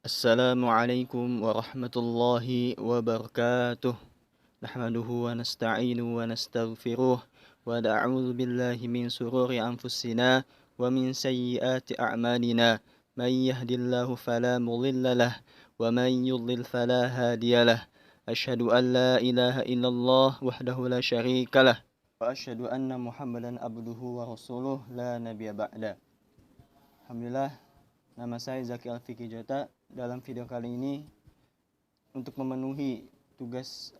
Assalamualaikum warahmatullahi wabarakatuh. Nahmaduhu wa nasta'inu wa nastaghfiruh wa na'udzu billahi min sururi anfusina wa min sayyiati a'malina. Man yahdihillahu fala mudilla lah wa man yudlil fala hadiya lah. Asyhadu an la ilaha illallah wahdahu la syarika lah wa asyhadu anna Muhammadan abduhu wa rasuluh la nabiyya ba'da. Alhamdulillah, nama saya Zaki Alfiki Jota. Dalam video kali ini untuk memenuhi tugas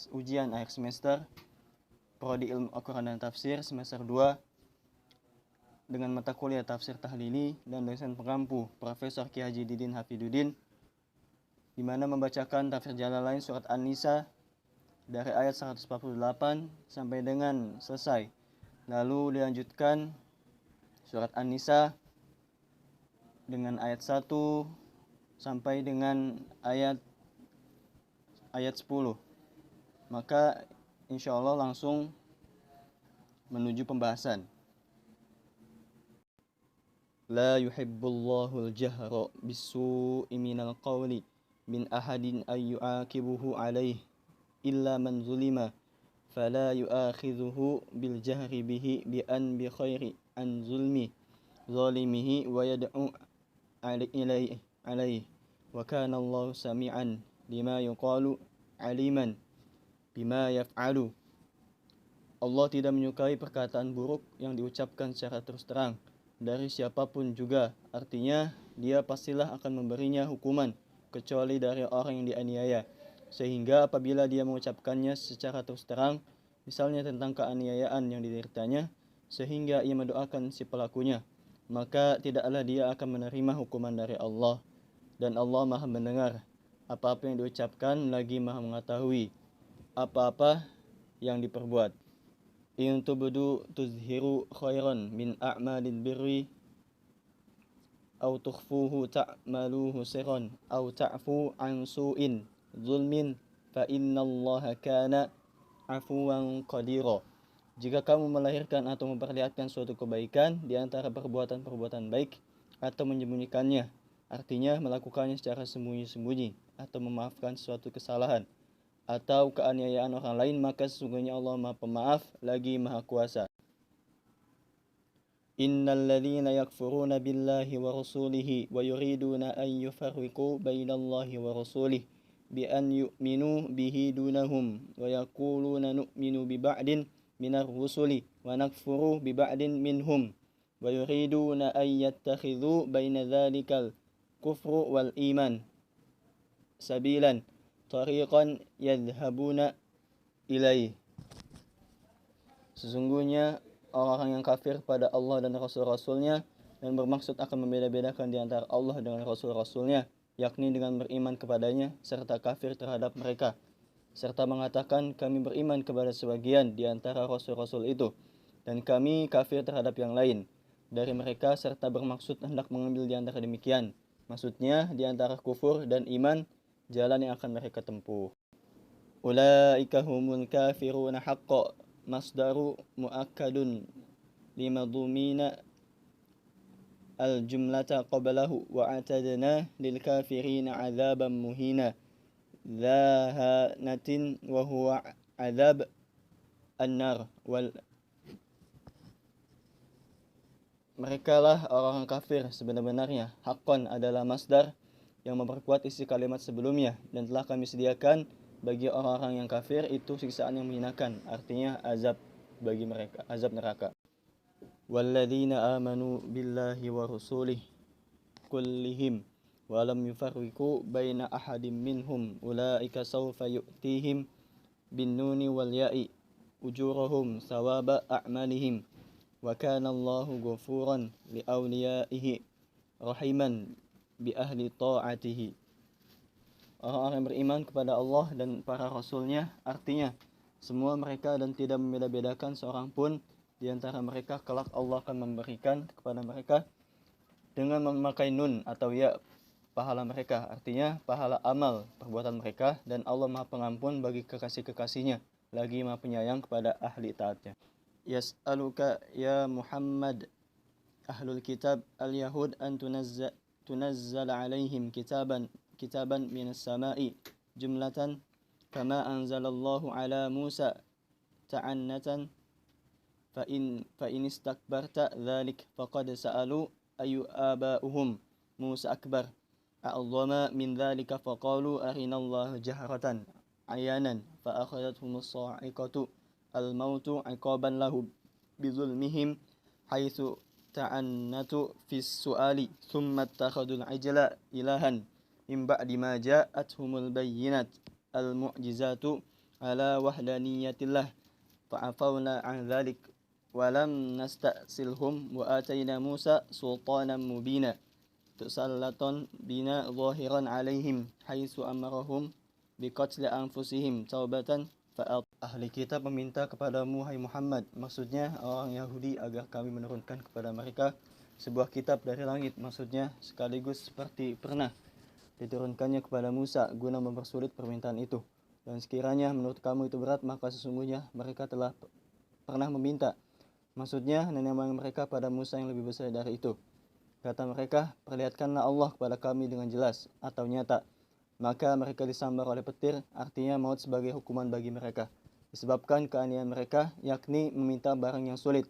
ujian akhir semester Prodi Ilmu Al-Quran dan Tafsir semester 2 dengan mata kuliah Tafsir Tahlili dan dosen pengampu Profesor Ki Haji Didin Hafidudin, di mana membacakan tafsir Jalalain surat An-Nisa dari ayat 148 sampai dengan selesai. Lalu dilanjutkan surat An-Nisa dengan ayat 1 sampai dengan ayat 10. Maka insya Allah langsung menuju pembahasan. La yuhibbullahu al-jahra bis-su'i minal qawli min ahadin ay yu'aqibuhu alayhi illa man zulima fala yu'akhidhuhu bil jahri bihi bi an bi khairi an zulmi zalimihi wa yad'u alaihi wa kana Allah sami'an lima yuqalu aliman bima yaf'alu. Allah tidak menyukai perkataan buruk yang diucapkan secara terus terang dari siapapun juga. Artinya dia pastilah akan memberinya hukuman kecuali dari orang yang dianiaya. Sehingga apabila dia mengucapkannya secara terus terang, misalnya tentang keaniayaan yang dideritanya, sehingga ia mendoakan si pelakunya, maka tidaklah dia akan menerima hukuman dari Allah. Dan Allah Maha mendengar apa-apa yang diucapkan, lagi Maha mengetahui apa-apa yang diperbuat. In tubdu tuzhiru khairan min a'malil birri aw tukhfuhu ta'maluhu sirran aw ta'fu an su'in zulmin fa innallaha kana afuwan qadira. Jika kamu melahirkan atau memperlihatkan suatu kebaikan di antara perbuatan-perbuatan baik atau menyembunyikannya, artinya melakukannya secara sembunyi-sembunyi atau memaafkan suatu kesalahan atau keaniayaan orang lain, maka sesungguhnya Allah Maha Pemaaf lagi Maha Kuasa. Innal ladzina yakfuruna billahi wa rasulihi wa yuriduna an yufarriqu bainallahi wa rasulihi bi an yu'minu bihi dunahum wa yaquluna nu'minu bi ba'din minar rusuli wa nakfuru bi ba'din minhum wa yuriduna an yattakhidhu baina dhalikal kufru wal iman sabilan tariqan yadhhabuna ilaih. Sesungguhnya orang-orang yang kafir pada Allah dan Rasul-Rasulnya dan bermaksud akan membeda-bedakan di antara Allah dengan Rasul-Rasulnya, yakni dengan beriman kepadanya serta kafir terhadap mereka, serta mengatakan kami beriman kepada sebagian di antara Rasul-Rasul itu dan kami kafir terhadap yang lain dari mereka, serta bermaksud hendak mengambil di antara demikian, maksudnya di antara kufur dan iman, jalan yang akan mereka tempuh. Ulaika humul kafiruna haqqan masdaru muakkadun limadhumina al-jumlata qablahu wa atadna lil kafirina adzaban muhina dhahanatin wa huwa adzab an-nar wal. Mereka lah orang kafir sebenar-benarnya. Haqqan adalah masdar yang memperkuat isi kalimat sebelumnya, dan telah kami sediakan bagi orang-orang yang kafir itu siksaan yang menghinakan, artinya azab bagi mereka, azab neraka. Walladzina amanu billahi wa rusulihi kullihim wa lam yufarriqu baina ahadin minhum ulaika sawfa yu'tihim bin nuni wal ya'i ujurahum thawaba a'malihim wa kana Allahu ghafuran li awliyaihi rahiman bi ahli ta'atihi. Orang-orang yang beriman kepada Allah dan para Rasulnya, artinya semua mereka dan tidak membeda-bedakan seorang pun di antara mereka, kelak Allah akan memberikan kepada mereka dengan memakai nun atau ya pahala mereka, artinya pahala amal perbuatan mereka, dan Allah Maha Pengampun bagi kekasih-kekasihnya, lagi Maha Penyayang kepada ahli taatnya. Yas'aluka ya Muhammad ahlul kitab al-yahud an تنزل عليهم كتابا من السماء جملة كما أنزل الله على موسى تعنة فإن استكبرت ذلك فقد سألوا أي آباؤهم موسى أكبر أعظم من ذلك فقالوا أرنا الله جهرة عيانا فأخذتهم الصاعقة الموت عقابا له بظلمهم حيث تعنتوا في السؤال ثم اتخذوا العجل إلها من بعد ما جاءتهم البينات المعجزات على وحدانية الله فعفونا عن ذلك ولم نستأصلهم وآتينا موسى سلطانا مبينا تسلط بنا ظاهرا عليهم حيث أمرهم بقتل أنفسهم توبة Ahli kitab meminta kepadamu, hai Muhammad, maksudnya orang Yahudi, agar kami menurunkan kepada mereka sebuah kitab dari langit, maksudnya sekaligus seperti pernah diturunkannya kepada Musa guna mempersulit permintaan itu. Dan sekiranya menurut kamu itu berat, maka sesungguhnya mereka telah pernah meminta, maksudnya nenek moyang mereka, pada Musa yang lebih besar dari itu. Kata mereka, perlihatkanlah Allah kepada kami dengan jelas atau nyata. Maka mereka disambar oleh petir, artinya maut sebagai hukuman bagi mereka, disebabkan keaniayaan mereka, yakni meminta barang yang sulit.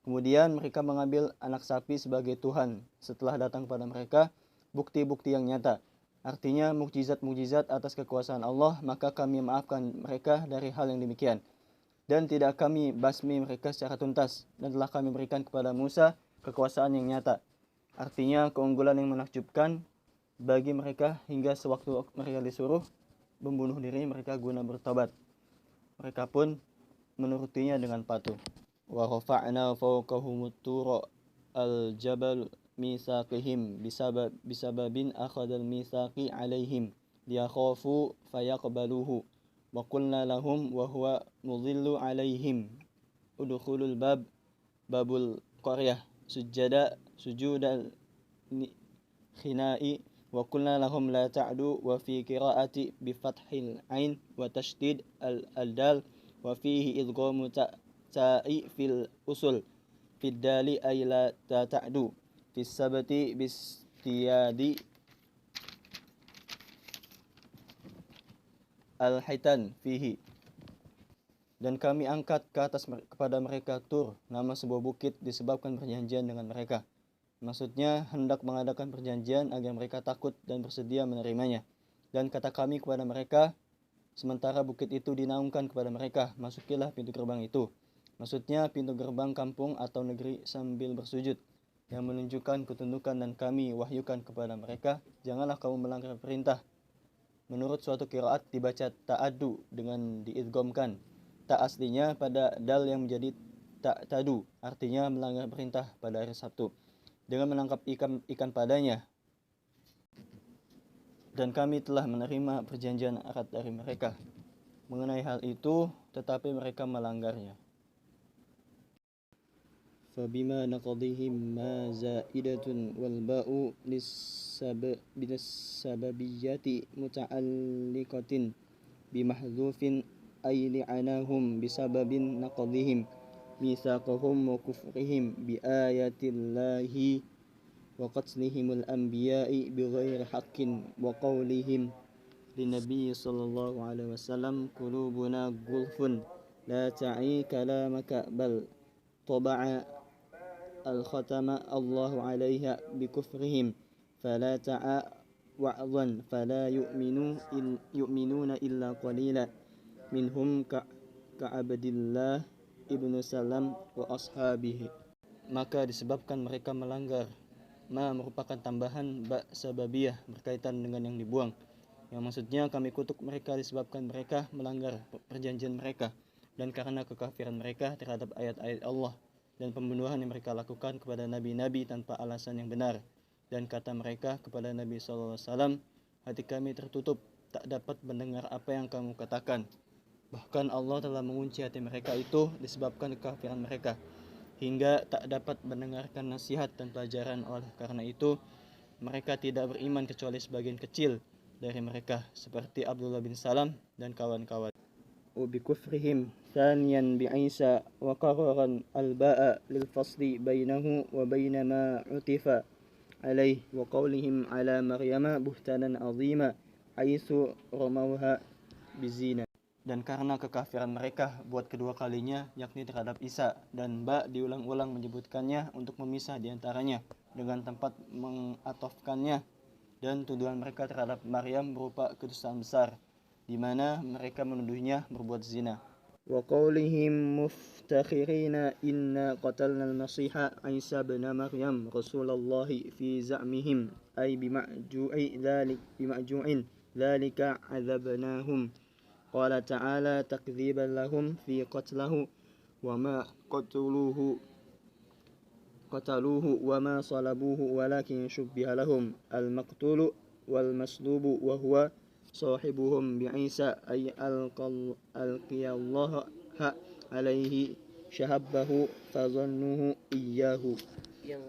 Kemudian mereka mengambil anak sapi sebagai Tuhan setelah datang kepada mereka bukti-bukti yang nyata, artinya mukjizat-mukjizat atas kekuasaan Allah, maka kami maafkan mereka dari hal yang demikian. Dan tidak kami basmi mereka secara tuntas, dan telah kami berikan kepada Musa kekuasaan yang nyata, artinya keunggulan yang menakjubkan bagi mereka, hingga sewaktu mereka disuruh membunuh diri mereka guna bertobat, mereka pun menurutinya dengan patuh. Wa rafa'na fawqahum at-tura al-jabal mitsaqihim bisababin akhadal mitsaqi alaihim liyakhafu fayaqbaluhu wa qulna lahum wa huwa mudhillu alaihim udkhulul babul qaryah sujudal khina'i wa qulna lahum la ta'du wa fi qira'ati bi fathil ain wa tashdid al-dal wa fihi idghamu ta'i fil usul fid dali ay la ta'du fis sabati bistiyadi al-hitan fihi. Dan kami angkat ke atas kepada mereka Tur, nama sebuah bukit, disebabkan perjanjian dengan mereka. Maksudnya hendak mengadakan perjanjian agar mereka takut dan bersedia menerimanya. Dan kata kami kepada mereka, sementara bukit itu dinaungkan kepada mereka, masukilah pintu gerbang itu. Maksudnya pintu gerbang kampung atau negeri sambil bersujud, yang menunjukkan ketundukan, dan kami wahyukan kepada mereka, janganlah kamu melanggar perintah. Menurut suatu qiraat dibaca ta'adu dengan diidghamkan. Tak aslinya pada dal yang menjadi ta'tadu, artinya melanggar perintah pada hari Sabtu dengan menangkap ikan padanya. Dan kami telah menerima perjanjian akad dari mereka mengenai hal itu, tetapi mereka melanggarnya. Fabima naqadihim ma zaidatun wal ba'u bisababiyyati muta'alliqatin bimahdhufin ay li'anahum bisababin naqadihim mitsaqahum wa kufrihim bi ayatillahi wa qatlihimul anbiya'i bighairi haqqin wa qawlihim linnabiy sallallahu alaihi wasallam qulubuna gulfun la ta'i kalamaka bal taba'a al-khatama Allahu 'alaiha bi kufrihim fala ta'a wa'dhan fala yu'minuna illa qalila minhum ka'abdillah ibnu Salam wa ashabihi. Maka disebabkan mereka melanggar ma merupakan tambahan ba sababiyah berkaitan dengan yang dibuang, yang maksudnya kami kutuk mereka disebabkan mereka melanggar perjanjian mereka dan karena kekafiran mereka terhadap ayat-ayat Allah dan pembunuhan yang mereka lakukan kepada nabi-nabi tanpa alasan yang benar. Dan kata mereka kepada Nabi SAW, hati kami tertutup, tak dapat mendengar apa yang kamu katakan. Bahkan Allah telah mengunci hati mereka itu disebabkan kekafiran mereka, hingga tak dapat mendengarkan nasihat dan pelajaran. Oleh karena itu mereka tidak beriman kecuali sebagian kecil dari mereka, seperti Abdullah bin Salam dan kawan-kawan. وبكفرهم ثانيا بعيسى وقررا الباء للفصل بينه وبين ما عطف عليه وقولهم على مريم بهتانا عظيما حيث رموها بالزنا. Dan karena kekafiran mereka buat kedua kalinya, yakni terhadap Isa, dan diulang-ulang menyebutkannya untuk memisah di antaranya dengan tempat mengatofkannya, dan tuduhan mereka terhadap Maryam berupa kedustaan besar, di mana mereka menuduhnya berbuat zina. Wa qaulihim muftakhirina inna qatalna al-masiha Isa bin Maryam Rasulullah fi za'mihim ay bima'ju'in dhalika 'adzabnahum. Qala ta'ala takdziban lahum fi qatlahu wa ma qataluhu wa ma salabuhu walakin shubbiha lahum al-maqtulu wal maslubu wa huwa sahibuhum bi'isa ay alqiyallaha alaihi shahabbahu fazannuhu iyyahu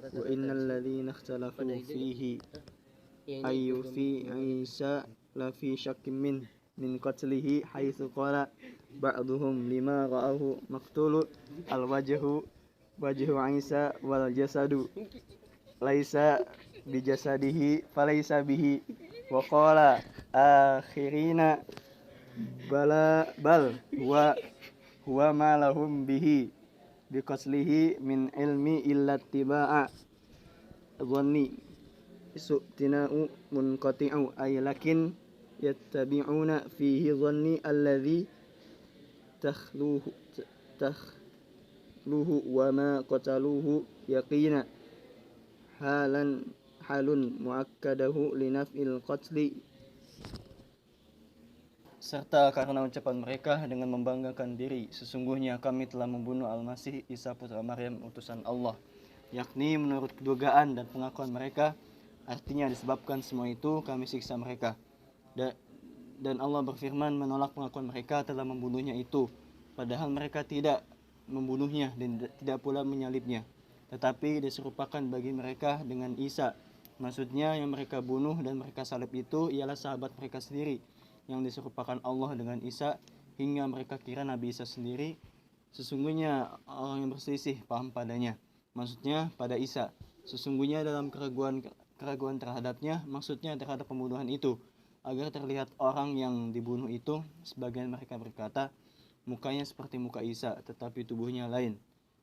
wa innal ladhina ikhtalafu fihi ay fi Isa la fi shakkin min qatlihi haitsu qala ba'duhum lima ra'ahu maqtulu al-wajhu Isa wal jasadu laisa bijasadihi falaysa bihi wa qala akhirina bal huwa ma lahum bihi biqaslihi min ilmi illa tiba'a dhanni su'tina'u munqati'u ay lakin yattabi'una fihi dhanni alladhi takhluhu wa ma qataluhu yaqina halun muakkadahu linaf'il qatli. Serta karena ucapan mereka dengan membanggakan diri, sesungguhnya kami telah membunuh Al-Masih Isa putra Maryam utusan Allah, yakni menurut kedugaan dan pengakuan mereka, artinya disebabkan semua itu kami siksa mereka. Dan Allah berfirman menolak pengakuan mereka telah membunuhnya itu, padahal mereka tidak membunuhnya dan tidak pula menyalibnya, tetapi diserupakan bagi mereka dengan Isa. Maksudnya yang mereka bunuh dan mereka salib itu ialah sahabat mereka sendiri yang diserupakan Allah dengan Isa, hingga mereka kira Nabi Isa sendiri. Sesungguhnya orang yang berselisih paham padanya, maksudnya pada Isa. Sesungguhnya dalam keraguan terhadapnya, maksudnya terhadap pembunuhan itu, agar terlihat orang yang dibunuh itu, sebagian mereka berkata, mukanya seperti muka Isa, tetapi tubuhnya lain.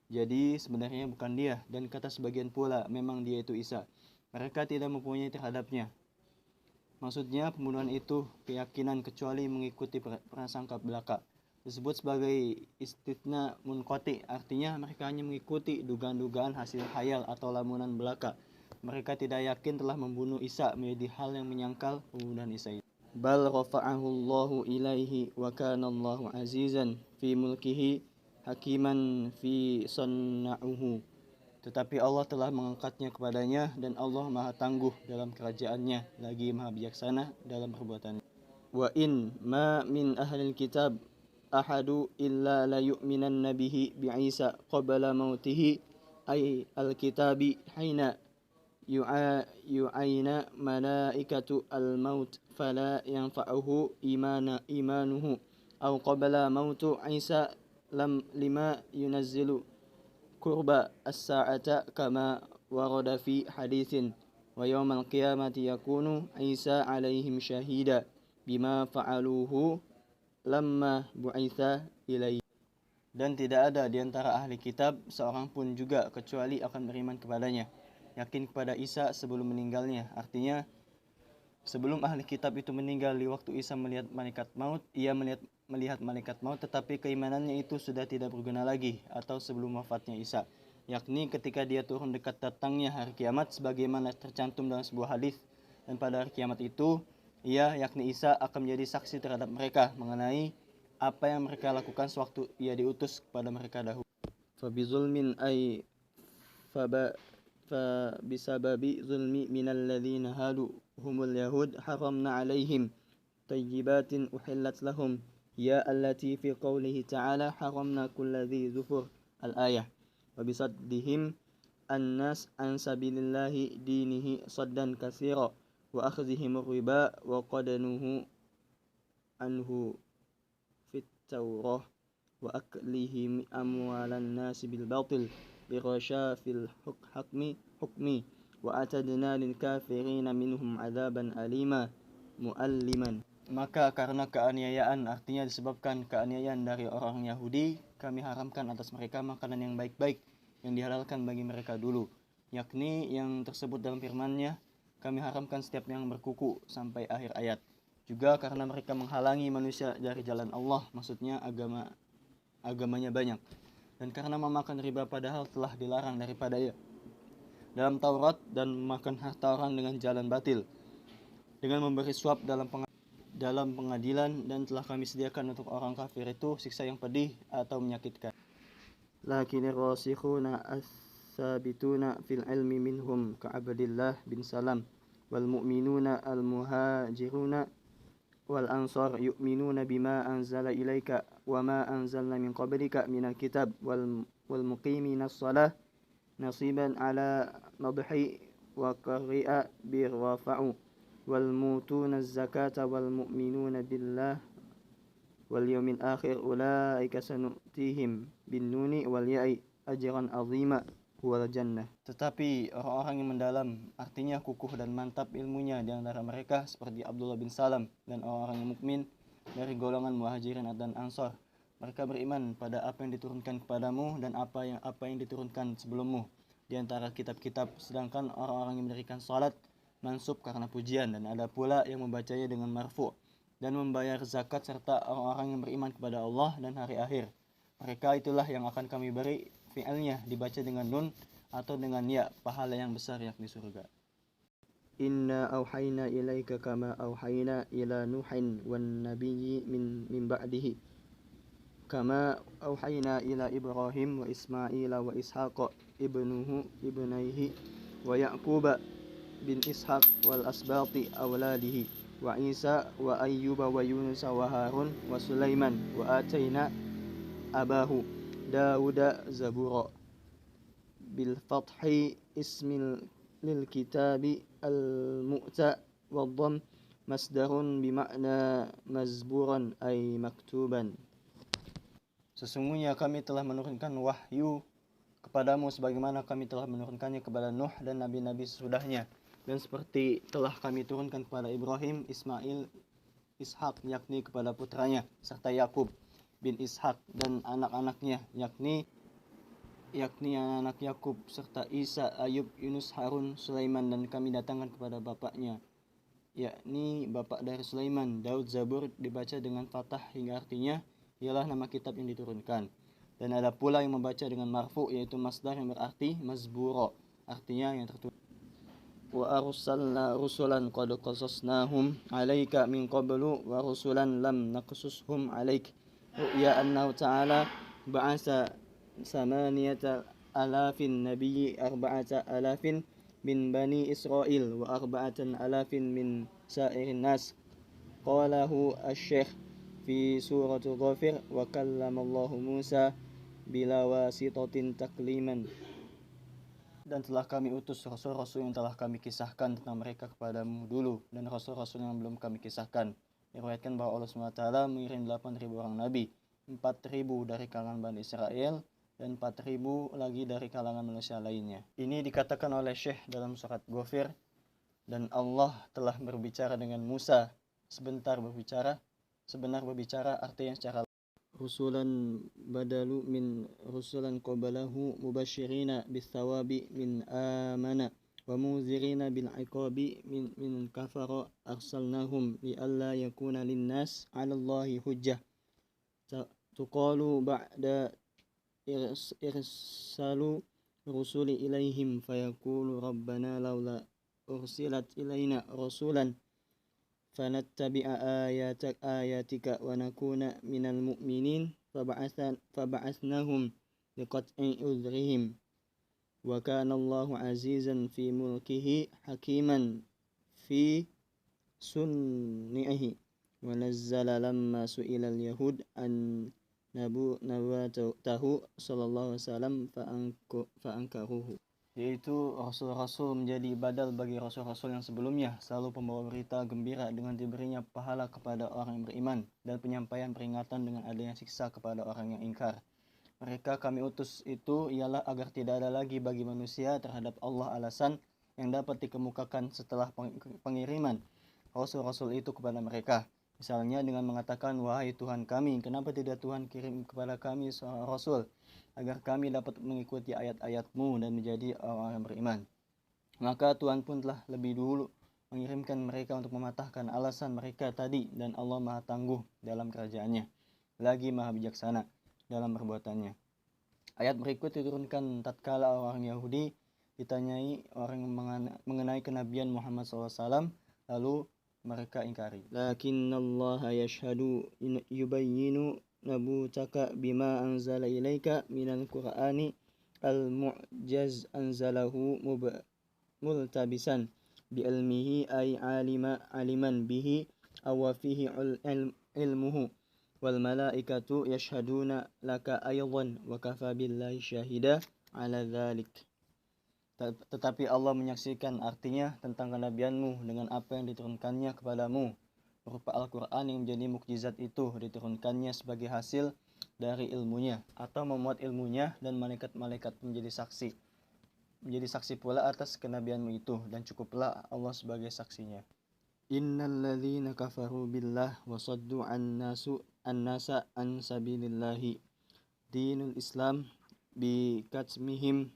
Jadi sebenarnya bukan dia, dan kata sebagian pula, memang dia itu Isa. Mereka tidak mempunyai terhadapnya. Maksudnya pembunuhan itu keyakinan kecuali mengikuti prasangka belaka. Disebut sebagai istitna munqati, artinya mereka hanya mengikuti dugaan-dugaan hasil khayal atau lamunan belaka. Mereka tidak yakin telah membunuh Isa menjadi hal yang menyangkal pembunuhan Isa itu. Bal rafa'ahu Allahu ilaihi wa kana Allahu azizan fi mulkihi hakiman fi sanna'uhu. Tetapi Allah telah mengangkatnya kepadanya, dan Allah maha tangguh dalam kerajaannya, lagi maha bijaksana dalam perbuatannya. Wa in ma min ahlil kitab ahadu illa la yu'minan nabihi bi'isa qabla mautihi ay al-kitabi hina yu'ayna malaikatu al-maut fala yanfa'uhu imanuhu aw qabla mautu Isa lima yunazzilu qurba as-sa'ata kama warada fi hadithin wa yawmal qiyamati yakunu Isa alaihim syahida bima fa'aluhu lamma bu'itha ilaihi. Dan tidak ada di antara ahli kitab seorang pun juga kecuali akan beriman kepadanya, yakin kepada Isa sebelum meninggalnya. Artinya sebelum ahli kitab itu meninggal di waktu Isa melihat malaikat maut, ia melihat malaikat maut, tetapi keimanannya itu sudah tidak berguna lagi, atau sebelum wafatnya Isa, yakni ketika dia turun dekat datangnya hari kiamat, sebagaimana tercantum dalam sebuah hadis. Dan pada hari kiamat itu, ia yakni Isa akan menjadi saksi terhadap mereka mengenai apa yang mereka lakukan sewaktu ia diutus kepada mereka dahulu. Fabizulmin ay fabisababi zulmi minal ladzina hadu humul yahud haramna alaihim tayyibatin uhillat lahum ya allati fi qawlihi ta'ala haramna kulla dhi zufur al-ayah wa bisaddihim annas an sabilillahi dinihi saddan katsira wa akhdhihim riba wa qadanuhu anhu fit tawrah wa aklihim amwalan nasi bil batil birasha fil hukmi وأعتدنا للكافرين منهم عذابا أليما مؤلما. Maka karena keaniayaan, artinya disebabkan keaniayaan dari orang Yahudi, kami haramkan atas mereka makanan yang baik-baik yang dihalalkan bagi mereka dulu, yakni yang tersebut dalam firman-Nya, kami haramkan setiap yang berkuku sampai akhir ayat. Juga karena mereka menghalangi manusia dari jalan Allah, maksudnya agamanya banyak, dan karena memakan riba padahal telah dilarang daripadanya dalam Taurat, dan memakan harta orang dengan jalan batil, dengan memberi suap dalam pengadilan, dan telah kami sediakan untuk orang kafir itu siksa yang pedih atau menyakitkan. Lakinir rasikhuna as-sabituna fil ilmi minhum ka'abdillah bin Salam wal mu'minuna al-muhajiruna wal ansar yu'minuna bima anzala ilaika wa ma anzalna min qablika minal kitab wal muqimina as-salah nasiban ala madhi wa qari'a birrafa'u wal mutuna az-zakata wal mu'minuna billah wal yawmil akhir ulaika sanutihim bin nuni wal ya'i ajran azima huwal jannah. Tetapi orang-orang yang mendalam, artinya kukuh dan mantap ilmunya di antara mereka seperti Abdullah bin Salam dan orang-orang yang mukmin dari golongan Muhajirin dan Ansar, mereka beriman pada apa yang diturunkan kepadamu dan apa yang diturunkan sebelummu di antara kitab-kitab, sedangkan orang-orang yang mendirikan salat mansub karena pujian, dan ada pula yang membacanya dengan marfu dan membayar zakat, serta orang-orang yang beriman kepada Allah dan hari akhir. Mereka itulah yang akan kami beri fi'ilnya dibaca dengan nun atau dengan ya pahala yang besar yakni surga. Inna auhayna ilaika kama auhayna ila Nuhin wan nabiyyi min ba'dihi kama auhayna ila Ibrahim wa Ismaila wa Ishaq ibnaihi wa Yaquba bin Ishaq wal asbati awladihi wa Isa wa Ayyuba wa Yunus wa Harun wa Sulaiman wa atayna abahu Dawuda zabura bil fathi ismil lil kitabi al mu'ta wa dham masdarun bimakna mazburan ay maktuban. Sesungguhnya kami telah menurunkan wahyu kepadamu sebagaimana kami telah menurunkannya kepada Nuh dan nabi-nabi sesudahnya, dan seperti telah kami turunkan kepada Ibrahim, Ismail, Ishak yakni kepada putranya, serta Yakub bin Ishak dan anak-anaknya yakni anak Yakub, serta Isa, Ayub, Yunus, Harun, Sulaiman, dan kami datangkan kepada bapaknya yakni bapak dari Sulaiman, Daud. Zabur dibaca dengan fathah hingga artinya ialah nama kitab yang diturunkan, dan ada pula yang membaca dengan marfu yaitu masdar yang berarti mazburo, artinya yang tertulis. Wa arsalna rusulan qad qasasnahum alaika min qablu wa rusulan lam naqsushum alaik. Ru'ya annahu ta'ala ba'asa samaniyata alafin nabiyyi arba'ata alafin min bani Israel wa arba'atan alafin min sa'irin nas. Qalahu asy-syekh fi suratul Ghafir wa kallamallahu Musa bila wasitatin takliman. Dan telah kami utus rasul-rasul yang telah kami kisahkan tentang mereka kepadamu dulu, dan rasul-rasul yang belum kami kisahkan. Diriwayatkan bahwa Allah SWT mengirim 8.000 orang nabi, 4.000 dari kalangan Bani Israel dan 4.000 lagi dari kalangan manusia lainnya. Ini dikatakan oleh Syekh dalam surat Ghafir, dan Allah telah berbicara dengan Musa sebenar berbicara, artinya secara rusulan badalu min rusulan qabalahu mubashirina bithawabi min amana wa muzirina bil iqabi min kafara arsalnahum li alla yakuna linnas 'ala Allahi hujjah tuqalu ba'da irsalu rusuli ilaihim fayaqulu rabbana laula ursilat ilaina rasulan fanattabi'a ayatika wa nakuna minal mu'minin faba'athnahum liqat'i udhrihim wa kana Allahu azizan fi mulkihi hakiman fi sunnihi wa nazzala lamma su'ila al-yahud an nabatahu sallallahu alaihi wasallam fa'ankaruhu, yaitu rasul-rasul menjadi badal bagi rasul-rasul yang sebelumnya, selalu pembawa berita gembira dengan diberinya pahala kepada orang yang beriman, dan penyampaian peringatan dengan adanya siksa kepada orang yang ingkar. Mereka kami utus itu ialah agar tidak ada lagi bagi manusia terhadap Allah alasan yang dapat dikemukakan setelah pengiriman Rasul-Rasul itu kepada mereka. Misalnya dengan mengatakan, wahai Tuhan kami, kenapa tidak Tuhan kirim kepada kami seorang Rasul, agar kami dapat mengikuti ayat-ayat-Mu dan menjadi orang yang beriman. Maka Tuhan pun telah lebih dulu mengirimkan mereka untuk mematahkan alasan mereka tadi, dan Allah Maha Tangguh dalam kerajaannya, lagi Maha Bijaksana dalam perbuatannya. Ayat berikut diturunkan tatkala orang Yahudi ditanyai orang mengenai kenabian Muhammad SAW, lalu mereka ingkari. Lakinnallaha yashhadu yubayyinu nabutaka bima anzala ilaika minal qur'ani al-mu'jaz anzalahu multabisan bi'ilmihi ay aliman bihi aw fihi ilmuhu wal malaikatu yashhaduna laka aydan wa kafa billahi syahida ala dzalik. Tetapi Allah menyaksikan artinya tentang kenabianmu dengan apa yang diturunkannya kepadamu berupa Al-Quran yang menjadi mukjizat itu diturunkannya sebagai hasil dari ilmunya atau memuat ilmunya, dan malaikat-malaikat menjadi saksi pula atas kenabianmu itu, dan cukuplah Allah sebagai saksinya. Innal ladzina kafaru billah wa saddu an-nasa an sabilillahi dinul Islam bi katmihim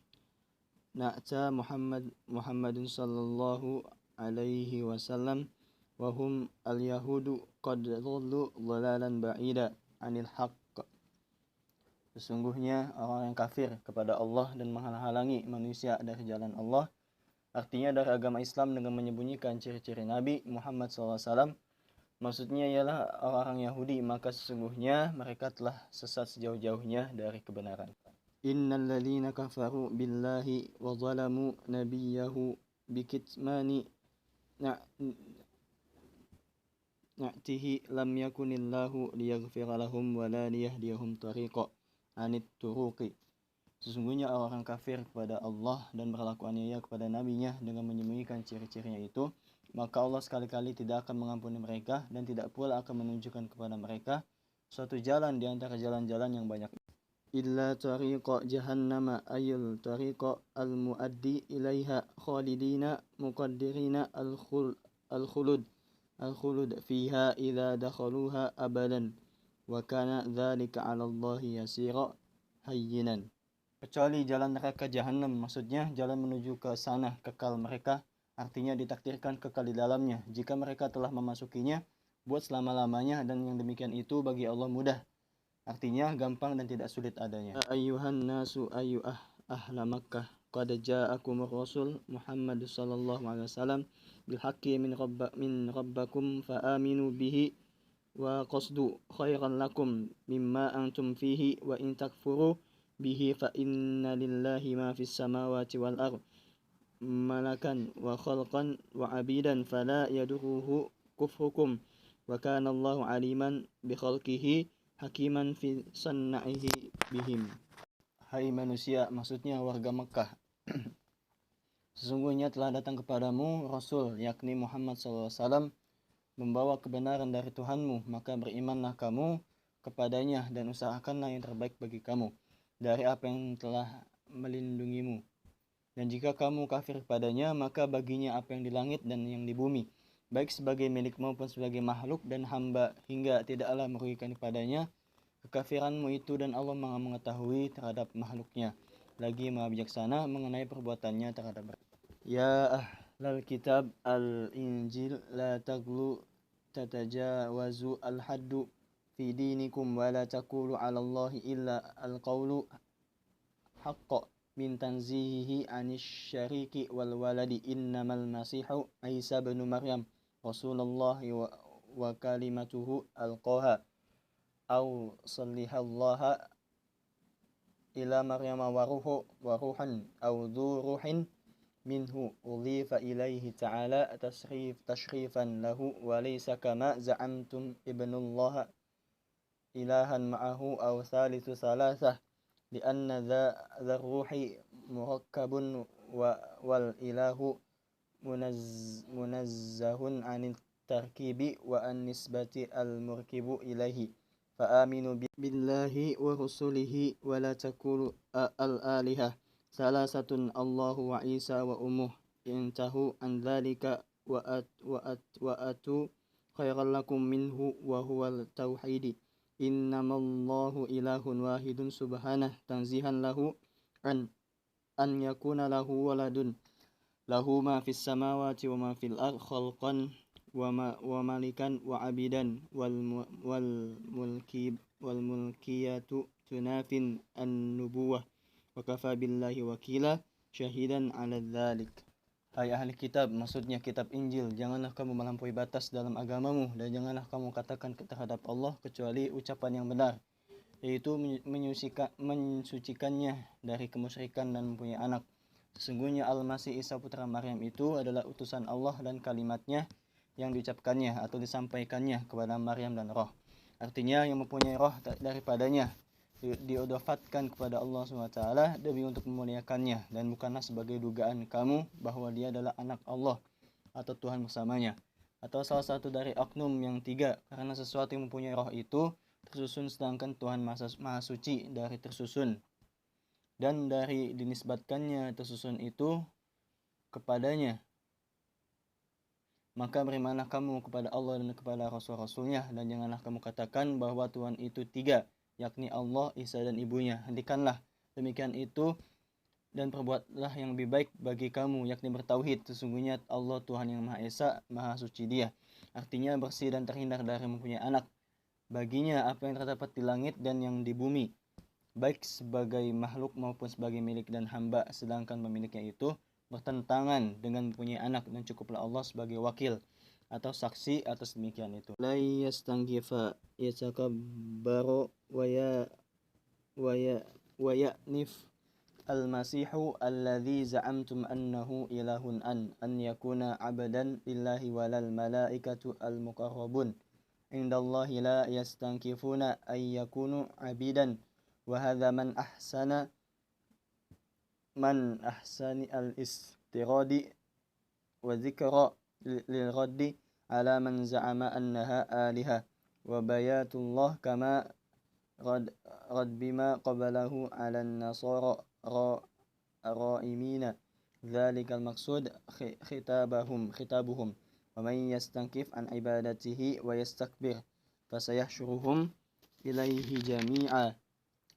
na'ta Muhammadun sallallahu alaihi wasallam wa hum al-yahudu qad dhallu dhalalan ba'ida anil haqq. Sesungguhnya orang yang kafir kepada Allah dan menghalangi manusia dari jalan Allah, artinya dari agama Islam, dengan menyembunyikan ciri-ciri Nabi Muhammad SAW, maksudnya ialah orang-orang Yahudi, maka sesungguhnya mereka telah sesat sejauh-jauhnya dari kebenaran. Innal ladzina kafaru billahi wa zalamu nabiyahu bikitmani na'tihi lam yakunillahu liyaghfira lahum wa la liyahdiyahum tariqa anit turuqi. Sesungguhnya orang kafir kepada Allah dan berlaku aniaya kepada nabinya dengan menyembunyikan ciri-cirinya itu, maka Allah sekali-kali tidak akan mengampuni mereka dan tidak pula akan menunjukkan kepada mereka suatu jalan di antara jalan-jalan yang banyak. Illa tariqa jahannama ayul tariqa al-muaddi ilaiha khalidina muqaddirina al-khulud fiha idza dakhaluha abadan wa kana dzalika 'ala Allahi yasira hayyinan. Kecuali jalan neraka jahanam, maksudnya jalan menuju ke sana kekal mereka, artinya ditakdirkan kekal di dalamnya jika mereka telah memasukinya buat selama-lamanya, dan yang demikian itu bagi Allah mudah, artinya gampang dan tidak sulit adanya. Ayyuhan nasu ahla Makkah qad ja'akumur rasul Muhammad sallallahu alaihi wasallam bil haqqi min rabbakum fa aminu bihi wa qasdu khairan lakum mimma antum fihi wa in takfuru bihi fa inna lillahi ma fis samawati wal ard malakan wa khalqan wa abidan fala yaduruhu kufrukum wa kana Allahu aliman bi khalqihi hakiman fi sanna'ihi bihim. Hai manusia, maksudnya warga Mekah, sesungguhnya telah datang kepadamu Rasul, yakni Muhammad SAW, membawa kebenaran dari Tuhanmu, maka berimanlah kamu kepadanya dan usahakanlah yang terbaik bagi kamu dari apa yang telah melindungimu. Dan jika kamu kafir kepadanya, maka baginya apa yang di langit dan yang di bumi, baik sebagai milik maupun sebagai makhluk dan hamba, hingga tidaklah merugikan kepadanya kekafiranmu itu, dan Allah Maha mengetahui terhadap makhluknya, lagi Maha Bijaksana mengenai perbuatannya terhadap mereka. Ya ahlal kitab al-injil la taglu tatajawazu al-haddu fi dinikum wa la taqulu 'ala Allahi illa al-qawlu haqqa min tanzihihi 'anil syariki wal waladi innamal masihu Isa bin Maryam Rasulullah wa kalimatuhu alqaha aw sallihallaha ila Maryam wa ruhan aw dhu ruhin minhu udhifa ilaihi ta'ala tashrifan lahu wa laysa kama za'amtum ibnullah ilahan ma'ahu aw thalithu thalathah lianna dha ruhi murakkabun wal ilahu munazzahun anit tarkibi wa an nisbati al murkibu ilaihi fa aminu billahi wa rusulihi wa la takulu al alihah salasatun Allahu wa Isa wa ummuh intahu an dzalika wa atu khairan lakum minhu wa huwal tauhid. Innamallahu ilahun wahidun subhanah tanzihan lahu an yakuna lahu waladun lahu ma fis samawati wa ma fil ard khalqan wa malikan wa abidan wal mulkiyatu tunafin an-nubuwah wa kafa billahi wakila syahidan 'ala dzalik. Hai ahli kitab, maksudnya kitab Injil, janganlah kamu melampaui batas dalam agamamu dan janganlah kamu katakan terhadap Allah kecuali ucapan yang benar, yaitu mensucikannya dari kemusyrikan dan mempunyai anak. Sesungguhnya Al-Masih Isa putra Maryam itu adalah utusan Allah dan kalimatnya yang diucapkannya atau disampaikannya kepada Maryam dan roh. Artinya yang mempunyai roh daripadanya diodofatkan kepada Allah SWT demi untuk memuliakannya, dan bukanlah sebagai dugaan kamu bahwa dia adalah anak Allah atau Tuhan bersamanya, atau salah satu dari oknum yang tiga, karena sesuatu yang mempunyai roh itu tersusun sedangkan Tuhan Maha Suci dari tersusun, dan dari dinisbatkannya tersusun itu kepadanya. Maka berimanlah kamu kepada Allah dan kepada Rasul-Rasulnya, dan janganlah kamu katakan bahwa Tuhan itu tiga, yakni Allah, Isa, dan ibunya. Hentikanlah demikian itu dan perbuatlah yang lebih baik bagi kamu, yakni bertauhid. Sesungguhnya Allah Tuhan yang Maha Esa, Maha Suci Dia. Artinya bersih dan terhindar dari mempunyai anak. Baginya apa yang terdapat di langit dan yang di bumi, baik sebagai makhluk maupun sebagai milik dan hamba, sedangkan pemiliknya itu bertentangan dengan mempunyai anak, dan cukuplah Allah sebagai wakil atau saksi atas demikian itu. La yastanghifa yatakabbaru wa ya'nif al-masihu alladhi za'amtum annahu ilahun an yakuna abadan lillahi walal malaikatu al-muqarrabun indallahi la yastankifuna ay yakunu abidan wa hadha man ahsani al-istiradi wa dhikra lil-raddi ala man za'ama annaha aliha wa bayatullah kama rad bima qabalahu ala an-nasara ra'imina dzalikal maqsud khitabuhum wa man yastankif an ibadatihi wa yastakbir fasayahsyuruhum ilaihi jami'a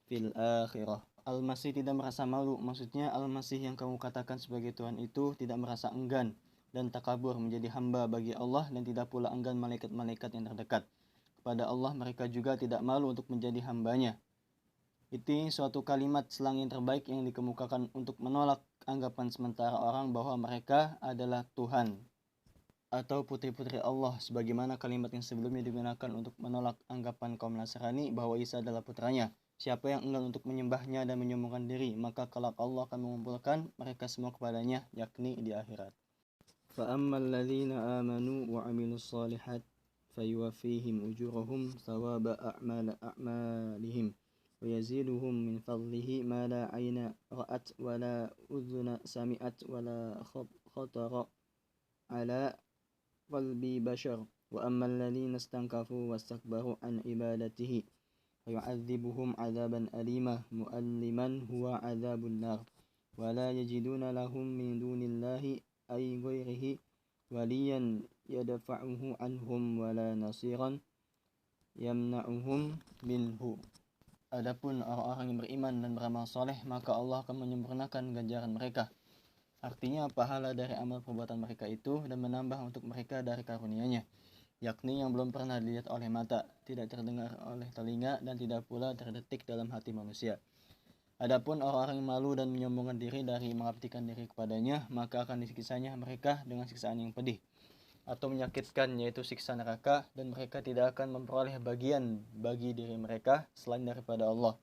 fil akhirah. Al-Masih tidak merasa malu, maksudnya Al-Masih yang kamu katakan sebagai Tuhan itu tidak merasa enggan dan takabur menjadi hamba bagi Allah, dan tidak pula enggan malaikat-malaikat yang terdekat. Kepada Allah mereka juga tidak malu untuk menjadi hambanya. Itu suatu kalimat selang yang terbaik yang dikemukakan untuk menolak anggapan sementara orang bahwa mereka adalah Tuhan atau putri-putri Allah, sebagaimana kalimat yang sebelumnya digunakan untuk menolak anggapan kaum Nasrani bahwa Isa adalah putranya. Siapa yang enggan untuk menyembahnya dan menyombongkan diri, maka kelak Allah akan mengumpulkan mereka semua kepadanya, yakni di akhirat. فَأَمَّا الَّذِينَ آمَنُوا وَعَمِلُوا الصَّالِحَاتِ فَيُوَفِّيهِمْ أُجُورَهُمْ ثَوَابَ أَعْمَالِهِمْ وَيَزِيدُهُمْ مِنْ فَضْلِهِ مَا لَا عَيْنٌ رَأَتْ وَلَا أُذُنٌ سَمِعَتْ وَلَا خَطَرَ عَلَى قَلْبِ بَشَرٍ وَأَمَّا الَّذِينَ اسْتَنكَفُوا وَاسْتَكْبَرُوا عَنْ عِبَادَتِهِ فَيُعَذِّبُهُمْ عَذَابًا أَلِيمًا مُؤَلِّمًا هُوَ عَذَابُ النَّارِ وَلَا يَجِدُونَ لَهُم مِّن دُونِ اللَّهِ أَيْ غَيْرِهِ وَلِيًّا يَدْفَعُهُ عَنْهُمْ وَلَا نَصِيرًا يَمْنَعُهُمْ مِنْهُ. Adapun orang-orang yang beriman dan beramal soleh, maka Allah akan menyempurnakan ganjaran mereka, artinya pahala dari amal perbuatan mereka itu, dan menambah untuk mereka dari karunia-Nya, yakni yang belum pernah dilihat oleh mata, tidak terdengar oleh telinga, dan tidak pula terdetik dalam hati manusia. Adapun orang-orang yang malu dan menyombongkan diri dari mengabdikan diri kepadanya, maka akan disiksanya mereka dengan siksaan yang pedih atau menyakitkan, yaitu siksa neraka, dan mereka tidak akan memperoleh bagian bagi diri mereka selain daripada Allah,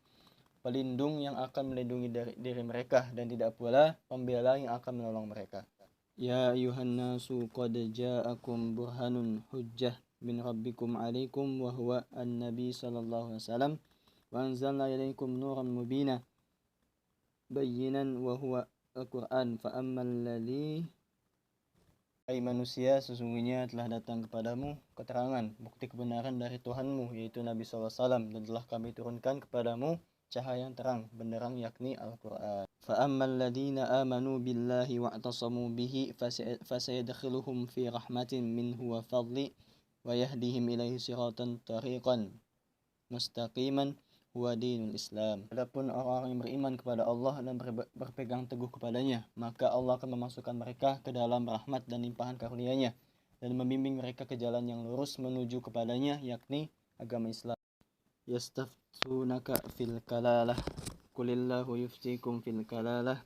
pelindung yang akan melindungi diri mereka, dan tidak pula pembela yang akan menolong mereka. Ya ayuhan nasu qad ja'akum burhanun hujjah min rabbikum alaikum wa huwa an-nabi sallallahu alaihi wasallam wa anzalna ilaikum nuran mubina bayyinan wa huwa al-Qur'an fa ammal ladzi. Hai manusia, sesungguhnya telah datang kepadamu keterangan, bukti kebenaran dari Tuhanmu, yaitu Nabi SAW, dan telah kami turunkan kepadamu cahaya yang terang, benderang yakni Al-Quran. فَأَمَّا الَّذِينَ آمَنُوا بِاللَّهِ وَاعْتَصَمُوا بِهِ فَسَيَدْخِلُهُمْ فِي رَحْمَةٍ مِّنْهُ وَفَضْلٍ وَيَهْدِيهِمْ إِلَيْهِ صِرَاطًا طَرِيقًا مُسْتَقِيمًا هُوَ دِينُ الْإِسْلَامِ. Adapun orang-orang yang beriman kepada Allah dan berpegang teguh kepadanya, maka Allah akan memasukkan mereka ke dalam rahmat dan limpahan karunia-Nya dan membimbing mereka ke jalan yang lurus menuju kepadanya, yakni agama Islam. Yastaftunaka fil kalalah Qulillahu yuftikum fil kalalah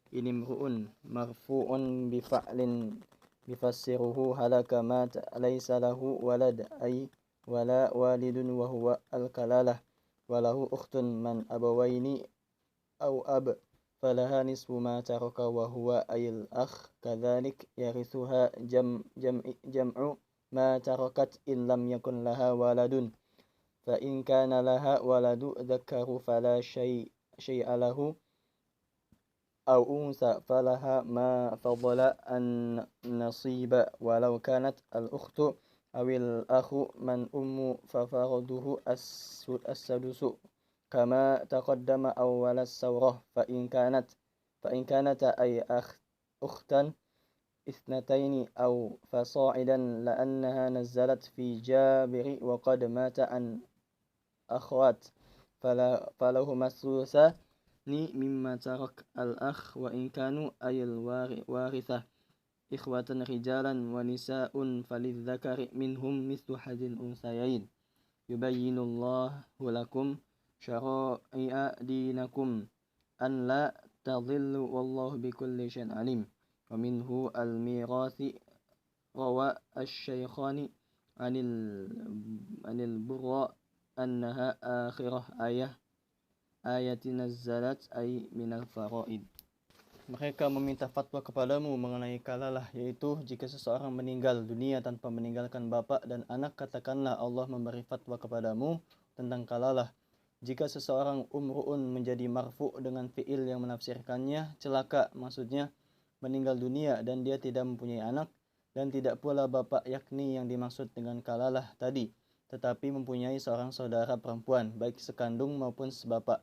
in imru'un marfu'un bifa'lin bifassiruhu halaka mat laysa lahu walad ay wala walidun wa huwa al-kalalah walahu ukhtun man abawaini aw ab falaha nisfu ma taraka wa huwa ayil akh kadhalik yarithuha jam'u ma tarakat in lam yakun laha waladun fa in kana laha waladu dzakaru fala syai'a lahu أو أنثى فلها ما فضل النصيب ولو كانت الأخت أو الأخ من ففرضه السدس كما تقدم أول السورة فإن كانت أي أختا اثنتين أو فصاعدا لأنها نزلت في جابر وقد مات عن أخوات فلهما الثلثان مما ترك الأخ وإن كانوا أي الوارثة إخوة رجالا ونساء فللذكر منهم مثل حظ الأنثيين يبين الله لكم شرائع دينكم أن لا تضلوا والله بكل شيء عليم. ومنه الميراث روى الشيخان عن البراء أنها آخرة ayat nazzalat ay minal faraid. Mereka meminta fatwa kepadamu mengenai kalalah, yaitu jika seseorang meninggal dunia tanpa meninggalkan bapa dan anak, katakanlah Allah memberi fatwa kepadamu tentang kalalah. Jika seseorang umru'un menjadi marfu' dengan fi'il yang menafsirkannya celaka, maksudnya meninggal dunia dan dia tidak mempunyai anak dan tidak pula bapa, yakni yang dimaksud dengan kalalah tadi, tetapi mempunyai seorang saudara perempuan baik sekandung maupun sebapak,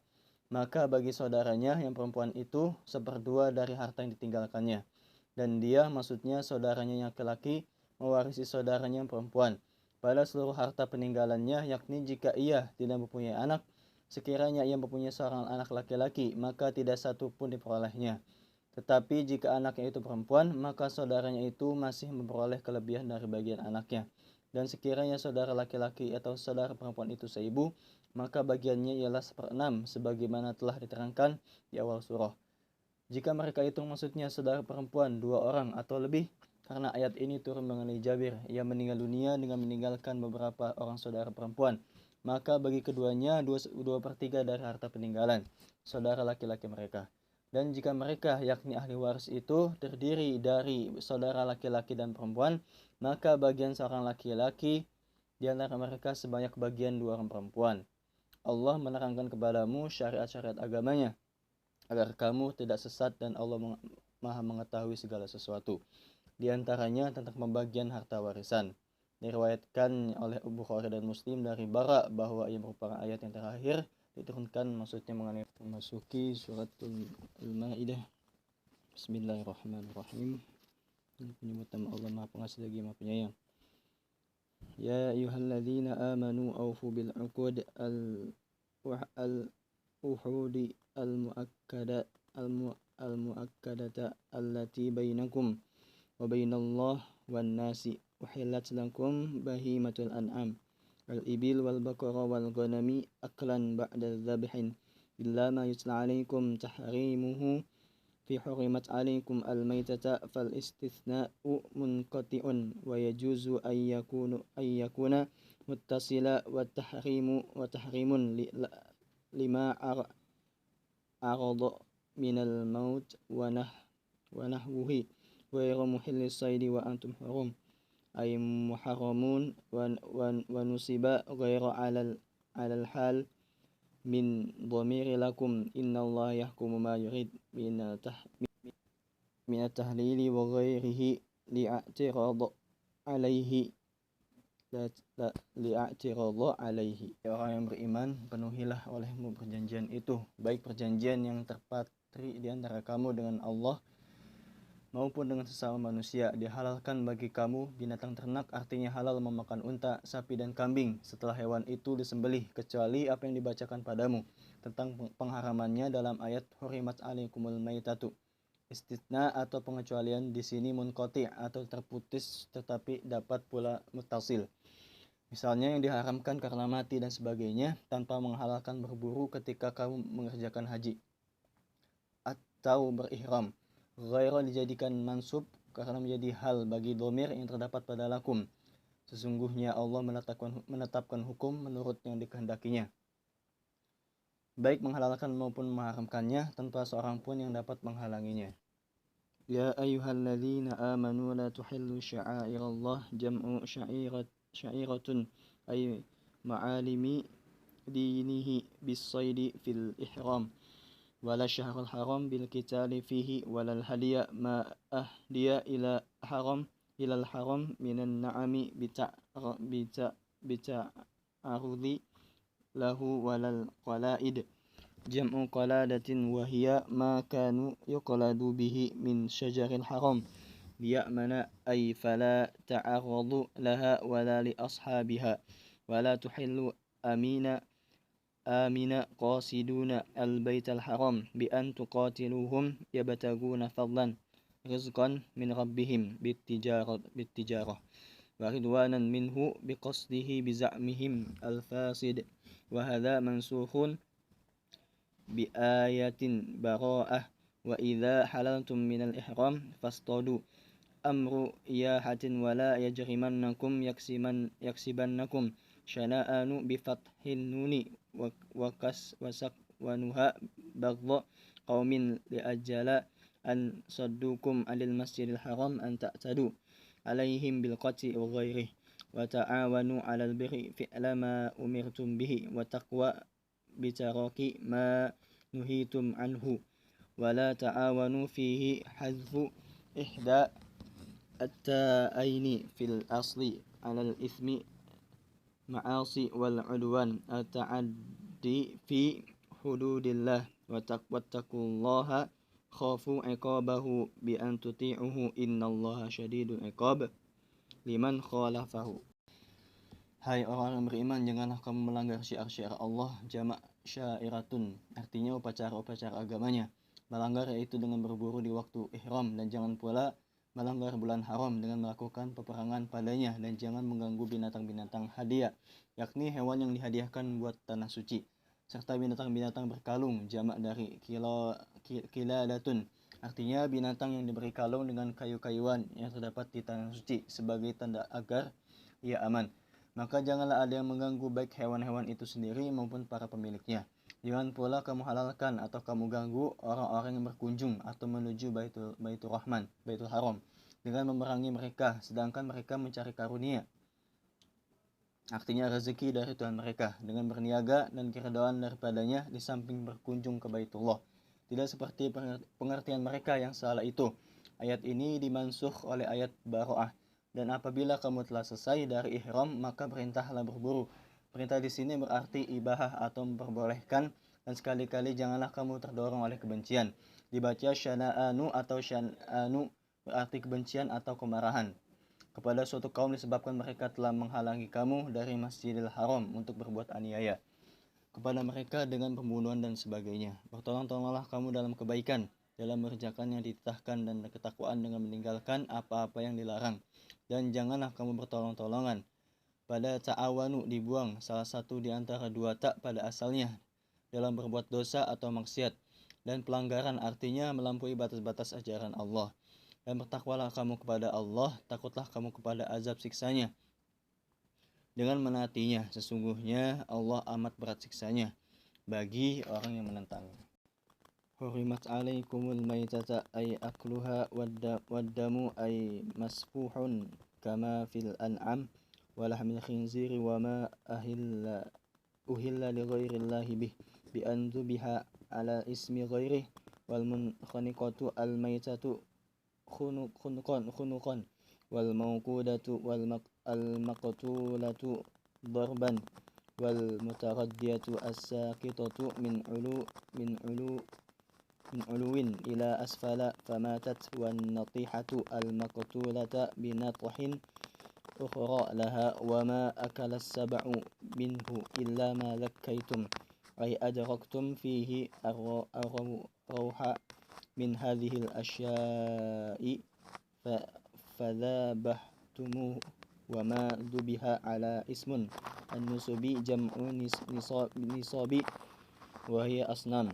maka bagi saudaranya yang perempuan itu 1/2 dari harta yang ditinggalkannya, dan dia, maksudnya saudaranya yang laki-laki, mewarisi saudaranya yang perempuan pada seluruh harta peninggalannya, yakni jika ia tidak mempunyai anak, sekiranya ia mempunyai seorang anak laki-laki, maka tidak satu pun diperolehnya. Tetapi jika anaknya itu perempuan, maka saudaranya itu masih memperoleh kelebihan dari bagian anaknya. Dan sekiranya saudara laki-laki atau saudara perempuan itu seibu, maka bagiannya ialah 1/6 sebagaimana telah diterangkan di awal surah. Jika mereka itu maksudnya saudara perempuan 2 orang atau lebih, karena ayat ini turun mengenai Jabir, ia meninggal dunia dengan meninggalkan beberapa orang saudara perempuan, maka bagi keduanya 2/3 dari harta peninggalan saudara laki-laki mereka. Dan jika mereka, yakni ahli waris itu, terdiri dari saudara laki-laki dan perempuan, maka bagian seorang laki-laki di antara mereka sebanyak bagian 2 orang perempuan. Allah menerangkan kepadamu syariat-syariat agamanya agar kamu tidak sesat, dan Allah Maha mengetahui segala sesuatu. Di antaranya tentang pembagian harta warisan. Diriwayatkan oleh Bukhari dan Muslim dari Bara bahwa ia merupakan ayat yang terakhir diturunkan, maksudnya mengenai memasuki surat Al-Maidah. Bismillahirrahmanirrahim. Penyebut nama Allah Maha Pengasih lagi Maha Penyayang. Ya ayyuhalladzina amanu awfu bil uqud al-uhudi al-muakkadata allati bainakum wa bainallah wan nasi uhillat lakum bahimatul an'am al-ibil wal baqara wal ghanami aklan ba'da dhabhin illa ma yutla alaikum tahrimuhu في حرمت عليكم الميتة فالاستثناء منقطع ويجوز أن يكون متصلا وتحريم لما عرض من الموت ونحوه غير محل الصيد وأنتم حرم أي محرمون ونصب غير على الحال من ضمير لكم إن الله يحكم ما يريد من التحليل وغيره لاعتراض عليه li'atiradha alaihi. Orang yang beriman, penuhilah olehmu perjanjian itu, baik perjanjian yang terpatri di antara kamu dengan Allah maupun dengan sesama manusia. Dihalalkan bagi kamu binatang ternak, artinya halal memakan unta, sapi dan kambing setelah hewan itu disembelih, kecuali apa yang dibacakan padamu tentang pengharamannya dalam ayat hurimat alaikumul maitatu. Istitsna atau pengecualian di sini munqati atau terputus, tetapi dapat pula muttasil. Misalnya yang diharamkan karena mati dan sebagainya, tanpa menghalalkan berburu ketika kamu mengerjakan haji atau berihram. Ghaira dijadikan mansub karena menjadi hal bagi dhamir yang terdapat pada lakum. Sesungguhnya Allah menetapkan hukum menurut yang dikehendakinya, baik menghalalkan maupun mengharamkannya, tanpa seorang pun yang dapat menghalanginya. Ya ayyuhalladzina amanu la tuhillu sya'airallah jam'u sya'iratun ay ma'alimi dinihi bis-saydi fil ihram wala syahrul haram bil qitali fihi walal hadiya ma ahdiya ila al haram minan na'ami arudi lahu walal qalaid jam'u qaladatin wa hiya ma kanu yuqladu bihi min syajaril haram liya'mana ay fala ta'arradu laha wala li ashabiha wala tuhillu amina qasiduna al-baital haram bi an tuqatiluhum yabtaguna fadlan rizqan min rabbihim bitijarah wa ridwanan minhu biqasdihi biza'mihim al-fasid wa hadha mansukhun bi ayatin bara'ah wa idza halaltum min al-ihram fastadu amru iyahatin wala yajrimannakum yaksibannakum syana'anu bi fathin nuni wakas wasak wanuha bagdha qaumin liajala an saddukum alil masjidil haram an ta'tadu alaihim bil qati wa ghairihi wa ta'awanu 'alal birri fi'la ma umirtum bihi wa taqwa bitaraki ma nuhitum anhu wa la ta'awanu fihi hadfu ihda at-ta'aini fil asli 'alal ithmi ma'asi wal 'udwan at-ta'addi fi hududillah wattaqullaha khafu 'iqabahu bi an tuti'uhu innallaha syadidul 'iqab liman khalafahu. Hai orang yang beriman, janganlah kamu melanggar syiar-syiar Allah, jamak syairatun, artinya upacara-upacara agamanya. Melanggar yaitu dengan berburu di waktu ihram, dan jangan pula melanggar bulan haram dengan melakukan peperangan padanya, dan jangan mengganggu binatang-binatang hadiah, yakni hewan yang dihadiahkan buat tanah suci, serta binatang-binatang berkalung, jamak dari kiladatun, artinya binatang yang diberi kalung dengan kayu-kayuan yang terdapat di tanah suci sebagai tanda agar ia aman. Maka janganlah ada yang mengganggu baik hewan-hewan itu sendiri maupun para pemiliknya. Jangan pula kamu halalkan atau kamu ganggu orang-orang yang berkunjung atau menuju Baitul Rahman, Baitul Haram, dengan memerangi mereka sedangkan mereka mencari karunia, artinya rezeki dari Tuhan mereka, dengan berniaga dan keridhaan daripadanya di samping berkunjung ke Baitullah. Tidak seperti pengertian mereka yang salah itu. Ayat ini dimansukh oleh ayat Bara'ah. Dan apabila kamu telah selesai dari ihram, maka perintahlah berburu. Perintah di sini berarti ibahah atau memperbolehkan, dan sekali-kali janganlah kamu terdorong oleh kebencian. Dibaca syana'anu atau syan'anu berarti kebencian atau kemarahan kepada suatu kaum disebabkan mereka telah menghalangi kamu dari Masjidil Haram untuk berbuat aniaya kepada mereka dengan pembunuhan dan sebagainya. Bertolong-tolonglah kamu dalam kebaikan, dalam mengerjakan yang dititahkan dan ketakwaan dengan meninggalkan apa-apa yang dilarang. Dan janganlah kamu bertolong-tolongan. Pada ta'awanu dibuang salah satu di antara dua tak pada asalnya dalam berbuat dosa atau maksiat. Dan pelanggaran artinya melampaui batas-batas ajaran Allah. Dan bertakwalah kamu kepada Allah, takutlah kamu kepada azab siksanya dengan menaatinya. Sesungguhnya Allah amat berat siksanya bagi orang yang menentang. Hurimat alaikumul maitata ay akluha waddamu ay masfuhun kama fil an'am walahmil khinziri wa ma uhilla li ghairillahi bih bi an biha ala ismi ghairih wal munkhaniqatu al maitatu khunuqan wal mawqudatu wal المقتولة ضربا والمتردية الساقطة من علو إلى أسفل فماتت والنطيحة المقتولة بنطح أخرى لها وما أكل السبع منه إلا ما ذكيتم أي أدركتم فيه الروح من هذه الأشياء فذبحتموه وما ذبح على اسم النسب جمع نصاب وهي أصنام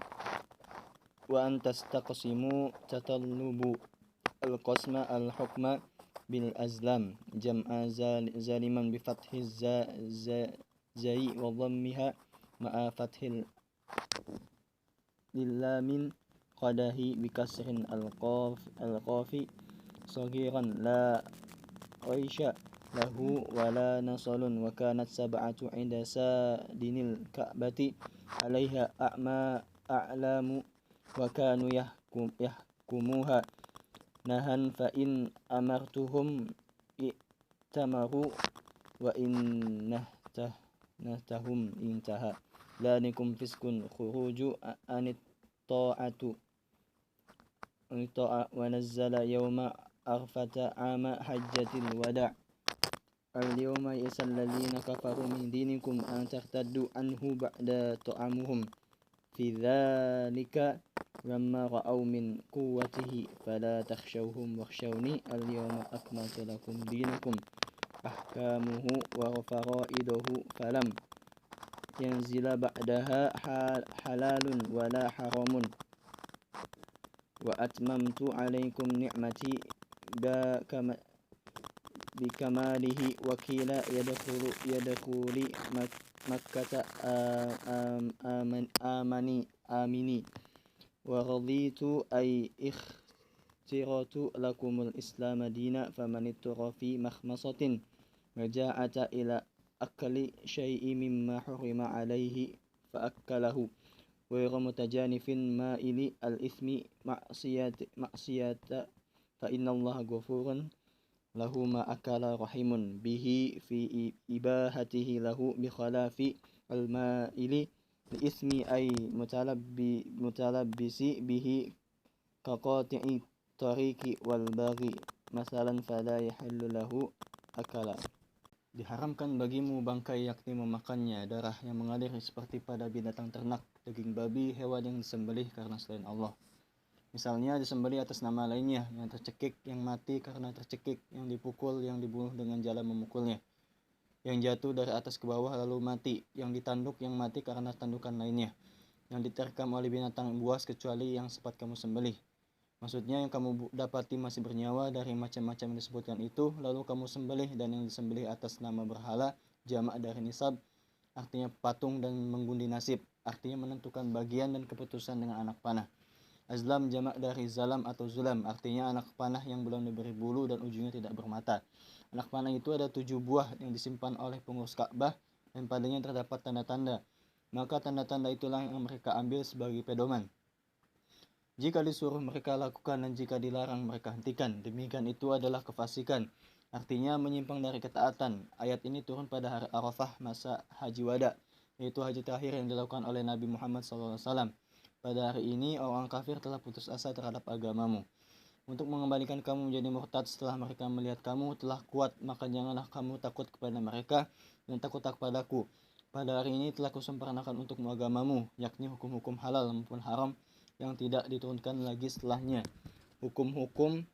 وأن تستقسموا تطلب القسم الحكم بالأزلام جمع ظالما بفتح الزاي وضمها مع فتح اللام قده بكسر القاف صغيرا لا عيش له ولا نصل وكانت سبعة عند سادن الكعبة عليها أعلام وكانوا يحكموها نهى فإن أمرتهم ائتمروا وإن نهتهم انتهى ذلكم فسق خروج عن الطاعة ونزل يوم عرفة عام حجة الوداع اليوم يئس الذين كفروا من دينكم أن ترتدوا عنه بعد طعامهم في ذلك لما رأوا من قوته فلا تخشوهم واخشوني اليوم أكملت لكم دينكم أحكامه وفرائده فلم ينزل بعدها حلال ولا حرام وأتممت عليكم نعمتي بكماله وكيل يدخل مكة آمني ورضيت أي اخترت لكم الإسلام دينا فمن اضطر في مخمصة رجعت إلى أكل شيء مما حرم عليه فأكله غير متجانف مائل الإثم معصية فإن الله غفور له ما أكل رحم به في إباحته له بخلاف المائل الإثم أي متلبس به كقاطع الطريق والباغي مثلا فلا يحل له أكلا. Diharamkan bagimu bangkai yakni memakannya, darah yang mengalir seperti pada binatang ternak, daging babi, hewan yang disembelih karena selain Allah. Misalnya disembelih atas nama lainnya, yang tercekik, yang mati karena tercekik, yang dipukul, yang dibunuh dengan jalan memukulnya, yang jatuh dari atas ke bawah lalu mati, yang ditanduk, yang mati karena tandukan lainnya, yang diterkam oleh binatang buas kecuali yang sempat kamu sembelih. Maksudnya yang kamu dapati masih bernyawa dari macam-macam yang disebutkan itu, lalu kamu sembelih, dan yang disembelih atas nama berhala, jamak dari nisab, artinya patung, dan mengundi nasib, artinya menentukan bagian dan keputusan dengan anak panah. Azlam jamak dari zalam atau zulam, artinya anak panah yang belum diberi bulu dan ujungnya tidak bermata. Anak panah itu ada 7 buah yang disimpan oleh pengurus Ka'bah dan padanya terdapat tanda-tanda. Maka tanda-tanda itulah yang mereka ambil sebagai pedoman. Jika disuruh mereka lakukan dan jika dilarang mereka hentikan. Demikian itu adalah kefasikan, artinya menyimpang dari ketaatan. Ayat ini turun pada hari Arafah masa Haji Wada, yaitu haji terakhir yang dilakukan oleh Nabi Muhammad SAW. Pada hari ini orang kafir telah putus asa terhadap agamamu. Untuk mengembalikan kamu menjadi murtad setelah mereka melihat kamu telah kuat, maka janganlah kamu takut kepada mereka dan takut kepadaku. Pada hari ini telah kusempurnakan untukmu agamamu, yakni hukum-hukum halal maupun haram yang tidak diturunkan lagi setelahnya, hukum-hukum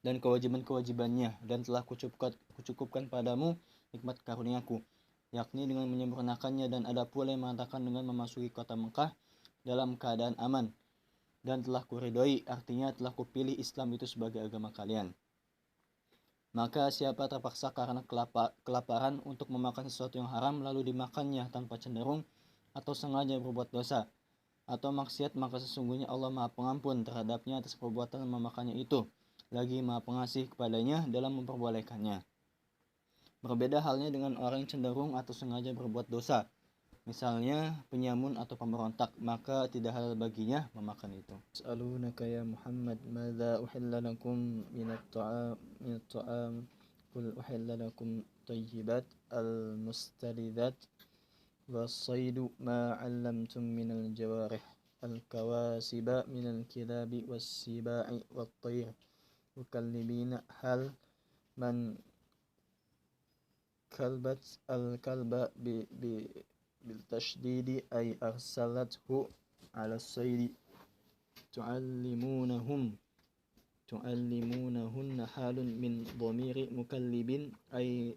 dan kewajiban-kewajibannya, dan telah kucukupkan padamu nikmat karuniaku, yakni dengan menyempurnakannya. Dan ada pula yang mengatakan dengan memasuki kota Mekah dalam keadaan aman, dan telah kuridhoi, artinya telah kupilih Islam itu sebagai agama kalian. Maka siapa terpaksa karena kelaparan untuk memakan sesuatu yang haram lalu dimakannya tanpa cenderung atau sengaja berbuat dosa atau maksiat, maka sesungguhnya Allah Maha Pengampun terhadapnya atas perbuatan memakannya itu, lagi Maha Pengasih kepadanya dalam memperbolehkannya. Berbeda halnya dengan orang yang cenderung atau sengaja berbuat dosa, misalnya penyamun atau pemberontak, maka tidak halal baginya memakan itu. As'alunaka ya Muhammad, madza uhilla lakum minat ta'am قل أحل لكم طيبات المستلذات والصيد ما علمتم من الجوارح الكواسب من الكلاب والسباع والطير مكلبين هل من كلبت الكلب بالتشديد أي أرسلته على الصيد تعلمونهن حال من ضمير مكلب أي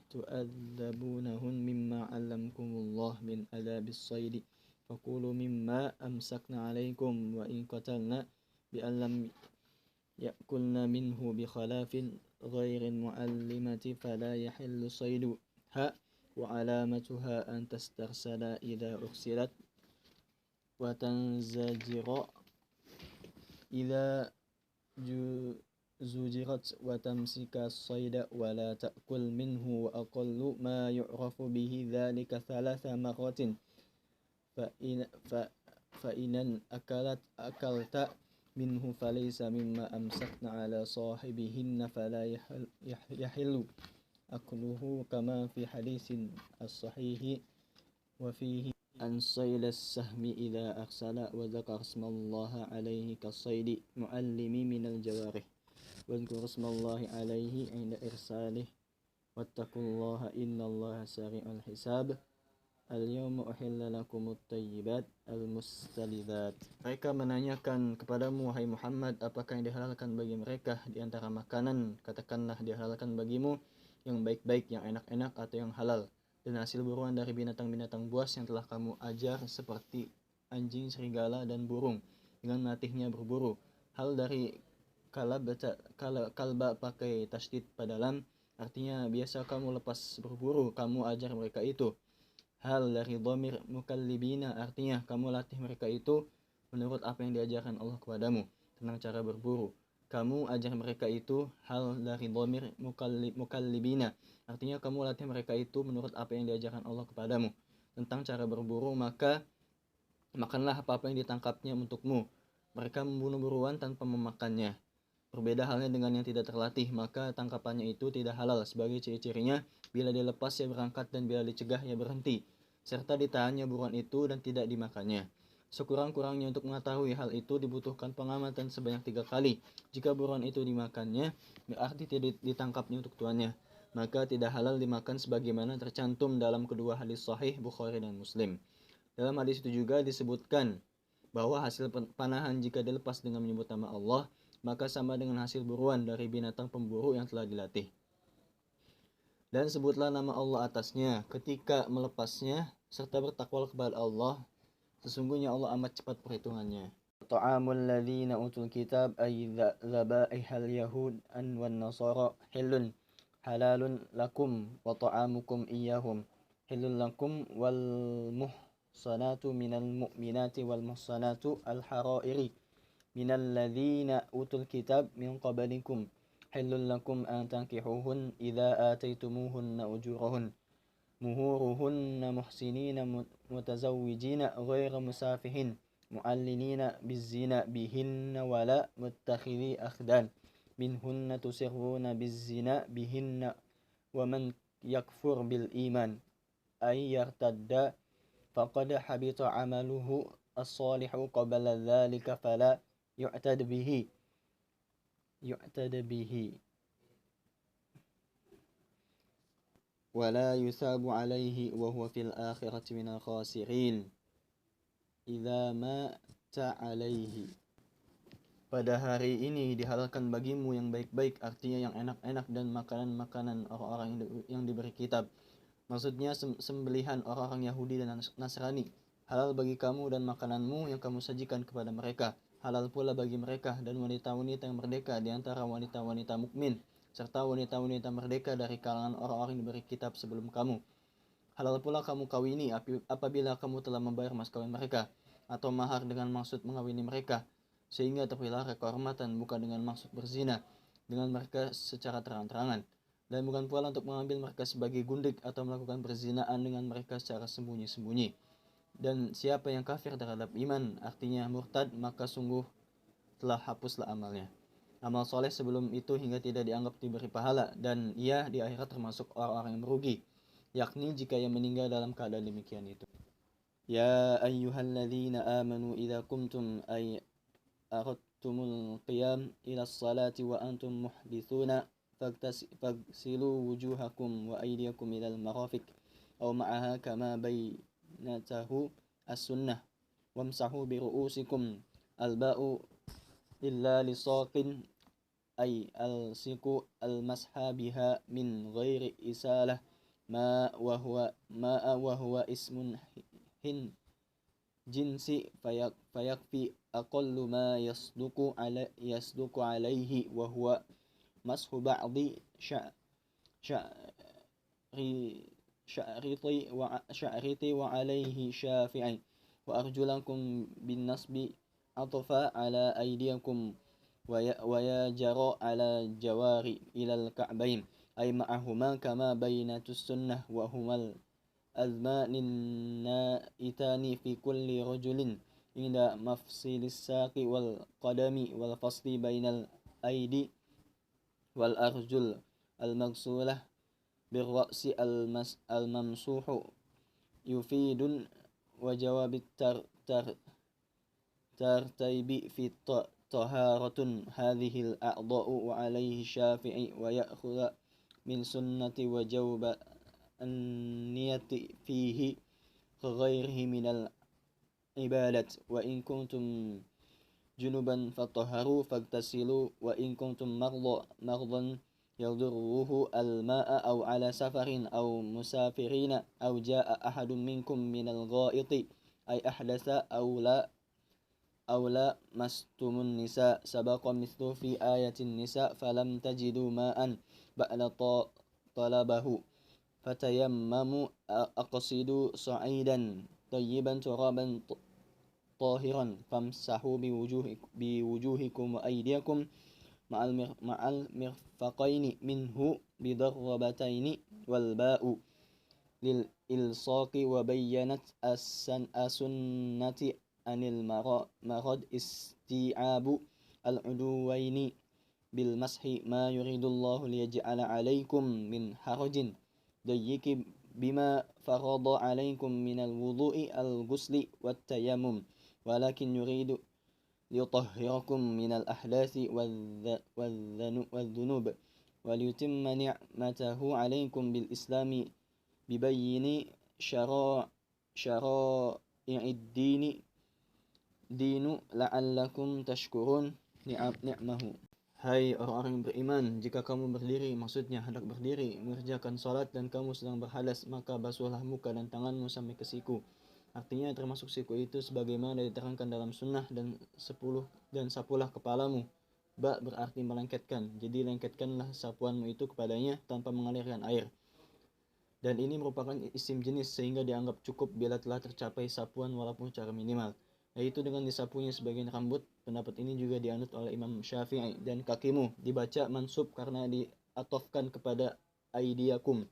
تؤدبونهن مما علمكم الله من آداب الصيد فكلوا مما أمسكن عليكم وإن قتلن بأن لم يأكلن منه بخلاف غير المعلمة فلا يحل صيدها وعلامتها أن تسترسل إذا أرسلت وتنزجر إذا زجرت وتمسك الصيد ولا تأكل منه وأقل ما يعرف به ذلك 3 مرات فإن أكلت منه فليس مما أمسكن على صاحبهن فلا يحل أكله كما في حديث الصحيح وفيه أن صيد السهم إذا أرسل وذكر اسم الله عليه كالصيد معلم من الجوارح واذكر اسم الله عليه عند إرساله واتقوا الله إن الله سريع الحساب اليوم أحل لكم الطيبات المستلذات. Mereka menanyakan kepadamu, wahai Muhammad, apakah yang dihalalkan bagi mereka di antara makanan? Katakanlah, dihalalkan bagimu yang baik-baik, yang enak-enak atau yang halal, dan hasil buruan dari binatang-binatang buas yang telah kamu ajar seperti anjing, serigala, dan burung dengan melatihnya berburu. Hal dari kalba pakai tasydid pada lam, artinya biasa kamu lepas berburu, kamu ajar mereka itu. Hal dari dhamir mukallibina, artinya kamu latih mereka itu menurut apa yang diajarkan Allah kepadamu tentang cara berburu. Kamu ajar mereka itu. Hal dari dhamir mukallibina, artinya kamu latih mereka itu menurut apa yang diajarkan Allah kepadamu tentang cara berburu, maka makanlah apa-apa yang ditangkapnya untukmu. Mereka membunuh buruan tanpa memakannya. Berbeda halnya dengan yang tidak terlatih, maka tangkapannya itu tidak halal. Sebagai ciri-cirinya, bila dilepas ia berangkat dan bila dicegah ia berhenti, serta ditahannya buruan itu dan tidak dimakannya. Sekurang-kurangnya untuk mengetahui hal itu dibutuhkan pengamatan sebanyak 3 kali. Jika buruan itu dimakannya, berarti tidak ditangkapnya untuk tuannya, maka tidak halal dimakan sebagaimana tercantum dalam kedua hadis sahih Bukhari dan Muslim. Dalam hadis itu juga disebutkan bahwa hasil panahan jika dilepas dengan menyebut nama Allah, maka sama dengan hasil buruan dari binatang pemburu yang telah dilatih. Dan sebutlah nama Allah atasnya ketika melepasnya, serta bertakwa kepada Allah. Sesungguhnya Allah amat cepat perhitungannya. Ta'amul ladzina utul kitab ay dzabaihal yahud wan nasara halun halalun lakum wa ta'amukum iyyahum halul lakum wal muhsanatu minal mu'minati wal muhsanatu al harairi minal ladzina utul kitab min qablikum halul lakum an tankihuhun idza ataytumuhunna ujurahun muhuruhunna muhsinina mutazawwijina ghairu musafihin mu'allinina bizzina bihinna wala muttakhidhi akhdan minhunna tusirruna bizzina bihinna wa man yakfur bil iman ay yartadda faqad habita amaluhu as-salihu qabla dhalika fala yu'tad bihi wala yusabu alaihi wa huwa fil akhirati minal khasirin idza mata alaihi. Pada hari ini dihalalkan bagimu yang baik-baik, artinya yang enak-enak, dan makanan-makanan orang-orang yang diberi kitab. Maksudnya sembelihan orang-orang Yahudi dan Nasrani. Halal bagi kamu dan makananmu yang kamu sajikan kepada mereka. Halal pula bagi mereka dan wanita-wanita yang merdeka di antara wanita-wanita mukmin, serta wanita-wanita merdeka dari kalangan orang-orang yang diberi kitab sebelum kamu. Halal pula kamu kawini apabila kamu telah membayar mas kawin mereka atau mahar dengan maksud mengawini mereka, sehingga terpelihara kehormatan, bukan dengan maksud berzina dengan mereka secara terang-terangan, dan bukan pula untuk mengambil mereka sebagai gundik atau melakukan perzinaan dengan mereka secara sembunyi-sembunyi. Dan siapa yang kafir terhadap iman, artinya murtad, maka sungguh telah hapuslah amalnya. amal soleh sebelum itu hingga tidak dianggap diberi pahala, dan ia di akhirat termasuk orang-orang yang merugi, yakni jika ia meninggal dalam keadaan demikian itu. Ya ayyuhalladzina amanu idza kumtum ay aradtumul qiyam ila ssalati wa antum muhdithuna fagsilu wujuhakum wa aydiyakum ilal marafiq aw ma'aha kama bainatahu as-sunnah wamsahu bi ru'usikum alba'u illa lisaqin ay al-siku al-masha biha min ghairi isalah ma wa huwa ismun hin jinsi fayakfi aqallu ma yasduku alaihi wa huwa mashu ba'di sya'riti wa alaihi syafi'i wa arjulakum bin nasbi atfa ala aydiyakum wa yajra ala jawari ilal ka'bain ay ma'ahuma kama bainatus sunnah wa humal azmanin naitani fi kulli rajulin inda mafsilis saqi wal qadami wal fasli bainal aidi wal arjul al magsulah bir ra'si al mamsuhu yufidun wa jawabit tartaibi fi taharatun hadhihi al a'dha'u wa alayhi syafi'i wa ya'khudha min sunnati wa jawba an-niyati fihi kaghairihi minal ibadat wa in kuntum junuban fatahharu fagtasilu wa in kuntum mardan yadurruhu al-ma'a aw ala safarin aw musafirina aw jaa ahadun minkum minal ghaiti ay ahdatha aw la mastumun nisa sabaqa mithlu fi ayatin nisa falam tajidu ma'an ba'da talabahu fatayammamu aqsidu sa'idan tayyiban turaban tahiran famsahu biwujuhikum wa aydiyakum ma'al mirfaqaini minhu bidarrabataini wal ba'u lil ilsaqi wa bayyanat as-sunnati anil marad isti'abu al-uduwaini bil mashi ma yuridullahu liyaj'ala 'alaikum min harajin dayyiki bima farada 'alaikum minal wudu'i al-ghusli wat tayammum walakin yuridu liyutahhirakum minal ahdasi wadh-dhunub waliyutimma ni'matahu 'alaikum bil islami bibayyin syara'i'id dinu la'allakum tashkurun ni'mahu. Hai orang-orang yang beriman, jika kamu berdiri, maksudnya hendak berdiri, mengerjakan salat dan kamu sedang berhadas, maka basuhlah muka dan tanganmu sampai ke siku. Artinya termasuk siku itu sebagaimana diterangkan dalam sunnah dan sapulah kepalamu. Ba berarti melengketkan, jadi lengketkanlah sapuanmu itu kepadanya tanpa mengalirkan air. Dan ini merupakan isim jenis sehingga dianggap cukup bila telah tercapai sapuan walaupun secara minimal, yaitu dengan disapunya sebagian rambut. Pendapat ini juga dianut oleh Imam Syafi'i. Dan kakimu dibaca mansub karena diatofkan kepada aidiyakum,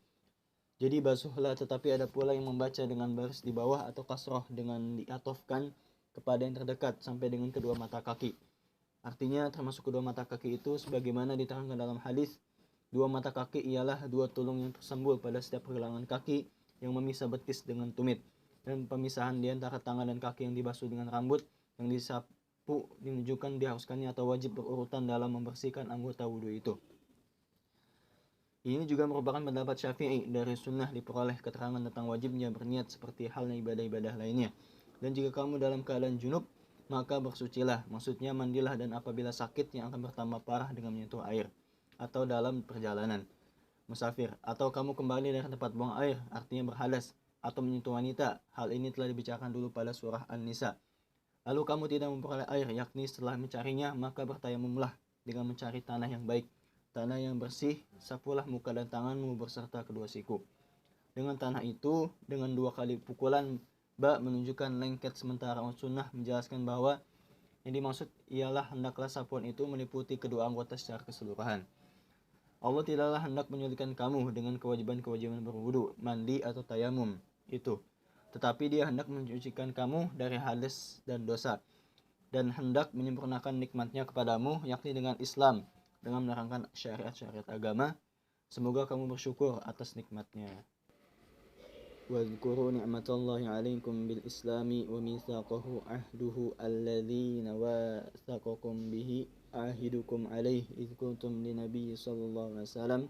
jadi basuhlah, tetapi ada pula yang membaca dengan baris di bawah atau kasroh dengan diatofkan kepada yang terdekat sampai dengan kedua mata kaki. Artinya termasuk kedua mata kaki itu sebagaimana diterangkan dalam hadis, dua mata kaki ialah dua tulung yang tersembul pada setiap pergelangan kaki yang memisah betis dengan tumit, dan pemisahan di antara tangan dan kaki yang dibasuh dengan rambut yang disapu menunjukkan diharuskannya atau wajib berurutan dalam membersihkan anggota wudhu itu. Ini juga merupakan pendapat Syafi'i. Dari sunnah diperoleh keterangan tentang wajibnya berniat seperti halnya ibadah-ibadah lainnya. Dan jika kamu dalam keadaan junub, maka bersucilah, maksudnya mandilah, dan apabila sakit yang akan bertambah parah dengan menyentuh air, atau dalam perjalanan musafir, atau kamu kembali dari tempat buang air, artinya berhadas, atau menyentuh wanita. Hal ini telah dibicarakan dulu pada surah An-Nisa. Lalu kamu tidak memperoleh air, yakni setelah mencarinya, maka bertayamumlah dengan mencari tanah yang baik, tanah yang bersih, sapulah muka dan tanganmu beserta kedua siku dengan tanah itu dengan 2 kali pukulan. Ba menunjukkan lengket, sementara sunnah menjelaskan bahwa yang dimaksud ialah hendaklah sapuan itu meliputi kedua anggota secara keseluruhan. Allah tidaklah hendak menyulitkan kamu dengan kewajiban-kewajiban berwudu, mandi atau tayamum itu, tetapi Dia hendak mensucikan kamu dari hadas dan dosa. dan hendak menyempurnakan nikmatnya kepadamu, yakni dengan Islam, dengan menerangkan syariat-syariat agama. Semoga kamu bersyukur atas nikmatnya. واذكروا نعمة الله عليكم بالإسلام وميثاقه عهده الذي واثقكم به عاهدكم عليه إذ كنتم لنبي صلى الله عليه وسلم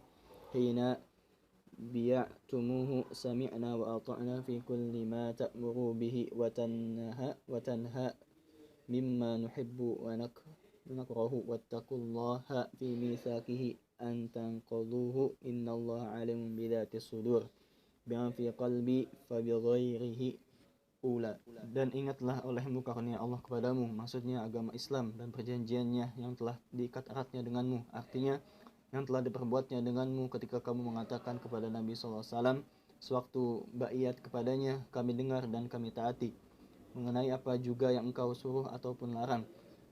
حين بيعتموه سمعنا وأطعنا في كل ما تأمر به وتنهى مما نحب ونكره واتقوا الله في ميثاقه أن تنقضوه إن الله عليم بذات الصدور بما في قلبي فبغيره ula. Dan ingatlah olehmu karunia Allah kepadamu, maksudnya agama Islam dan perjanjiannya yang telah diikat eratnya denganmu, artinya yang telah diperbuatnya denganmu ketika kamu mengatakan kepada Nabi SAW sewaktu baiat kepadanya, kami dengar dan kami taati, mengenai apa juga yang engkau suruh ataupun larang,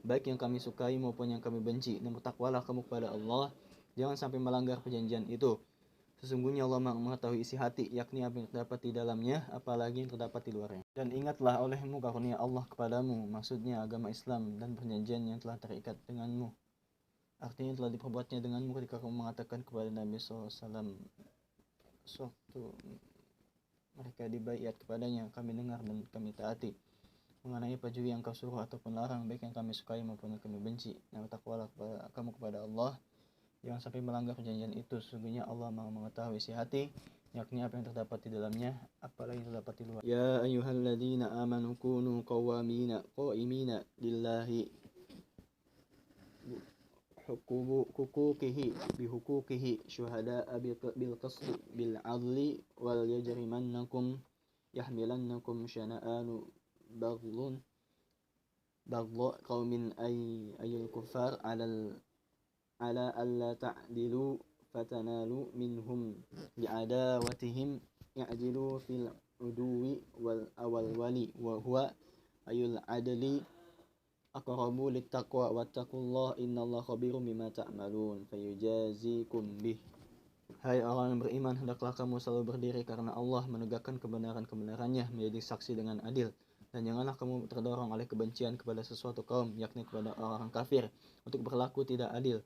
baik yang kami sukai maupun yang kami benci, dan bertakwalah kamu kepada Allah, jangan sampai melanggar perjanjian itu. Sesungguhnya Allah mengetahui isi hati, yakni apa yang terdapat di dalamnya, apalagi yang terdapat di luarnya. Dan ingatlah olehmu karunia Allah kepadamu, maksudnya agama Islam dan perjanjian yang telah terikat denganmu, artinya telah diperbuatnya denganmu ketika kamu mengatakan kepada Nabi SAW sewaktu mereka dibaiat kepadanya, kami dengar dan kami taati, mengenai apa juga yang kau suruh ataupun larang, baik yang kami sukai maupun yang kami benci, dan bertakwalah kamu kepada Allah, jangan sampai melanggar perjanjian itu. Sesungguhnya Allah Maha mengetahui isi hati, yakni apa yang terdapat di dalamnya, apalagi yang terdapat di luar. Ya ayyuhalladzina amanu kunu qawamina lillahi bihuquqihi syuhada'a bil qasdi bil adli wal yajrimannakum yahmilannakum syana'anu baghdha qaumin ayyul kufar ala alla ta'dilu fatanalu minhum bi'adawatihim ya'dilu fil uduwi wal wali wa huwa ayul adli aqrabu littaqwa wattaqullah innallaha khabirum bima ta'malun fayujazikum bih. Hai orang yang beriman, hendaklah kamu selalu berdiri karena Allah, menegakkan kebenaran-kebenarannya, menjadi saksi dengan adil, dan janganlah kamu terdorong oleh kebencian kepada sesuatu kaum, yakni kepada orang kafir, untuk berlaku tidak adil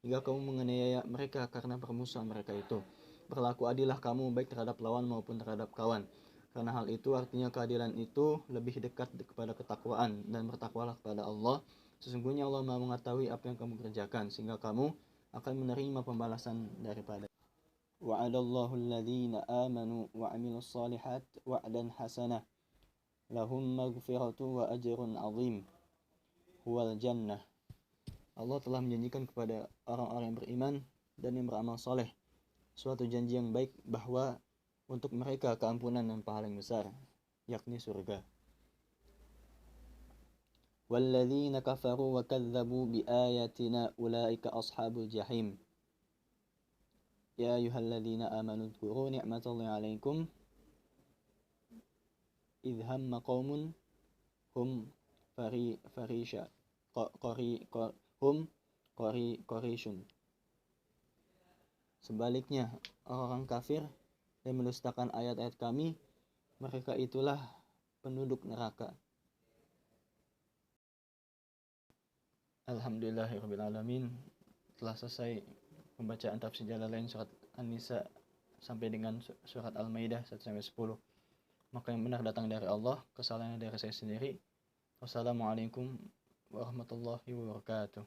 hingga kamu menganiaya mereka karena permusuhan mereka itu. Berlaku adillah kamu baik terhadap lawan maupun terhadap kawan, karena hal itu artinya keadilan itu lebih dekat kepada ketakwaan, dan bertakwalah kepada Allah. Sesungguhnya Allah Maha mengetahui apa yang kamu kerjakan, sehingga kamu akan menerima pembalasan daripada. Wa'adallahu alladhina amanu wa amilus salihat wa'dan hasanah lahum maghfiratu wa ajrun azim huwal jannah. Allah telah menjanjikan kepada orang-orang yang beriman dan yang beramal soleh suatu janji yang baik, bahwa untuk mereka keampunan yang paling besar, yakni surga. Walladzina kafaru wa kadzabu biayatina ulaika ashabul jahim. Ya ayyuhalladzina amanu dzkuru ni'matallahi 'alaikum idh hamma qaumun hum farishun Sebaliknya, orang kafir dan mendustakan ayat-ayat kami, mereka itulah penduduk neraka. Alhamdulillahirrabbilalamin. Telah selesai pembacaan tafsir Jalalain surat An-Nisa sampai dengan surat Al-Maidah 1-10. Maka yang benar datang dari Allah, kesalahan dari saya sendiri. Wassalamualaikum warahmatullahi wabarakatuh.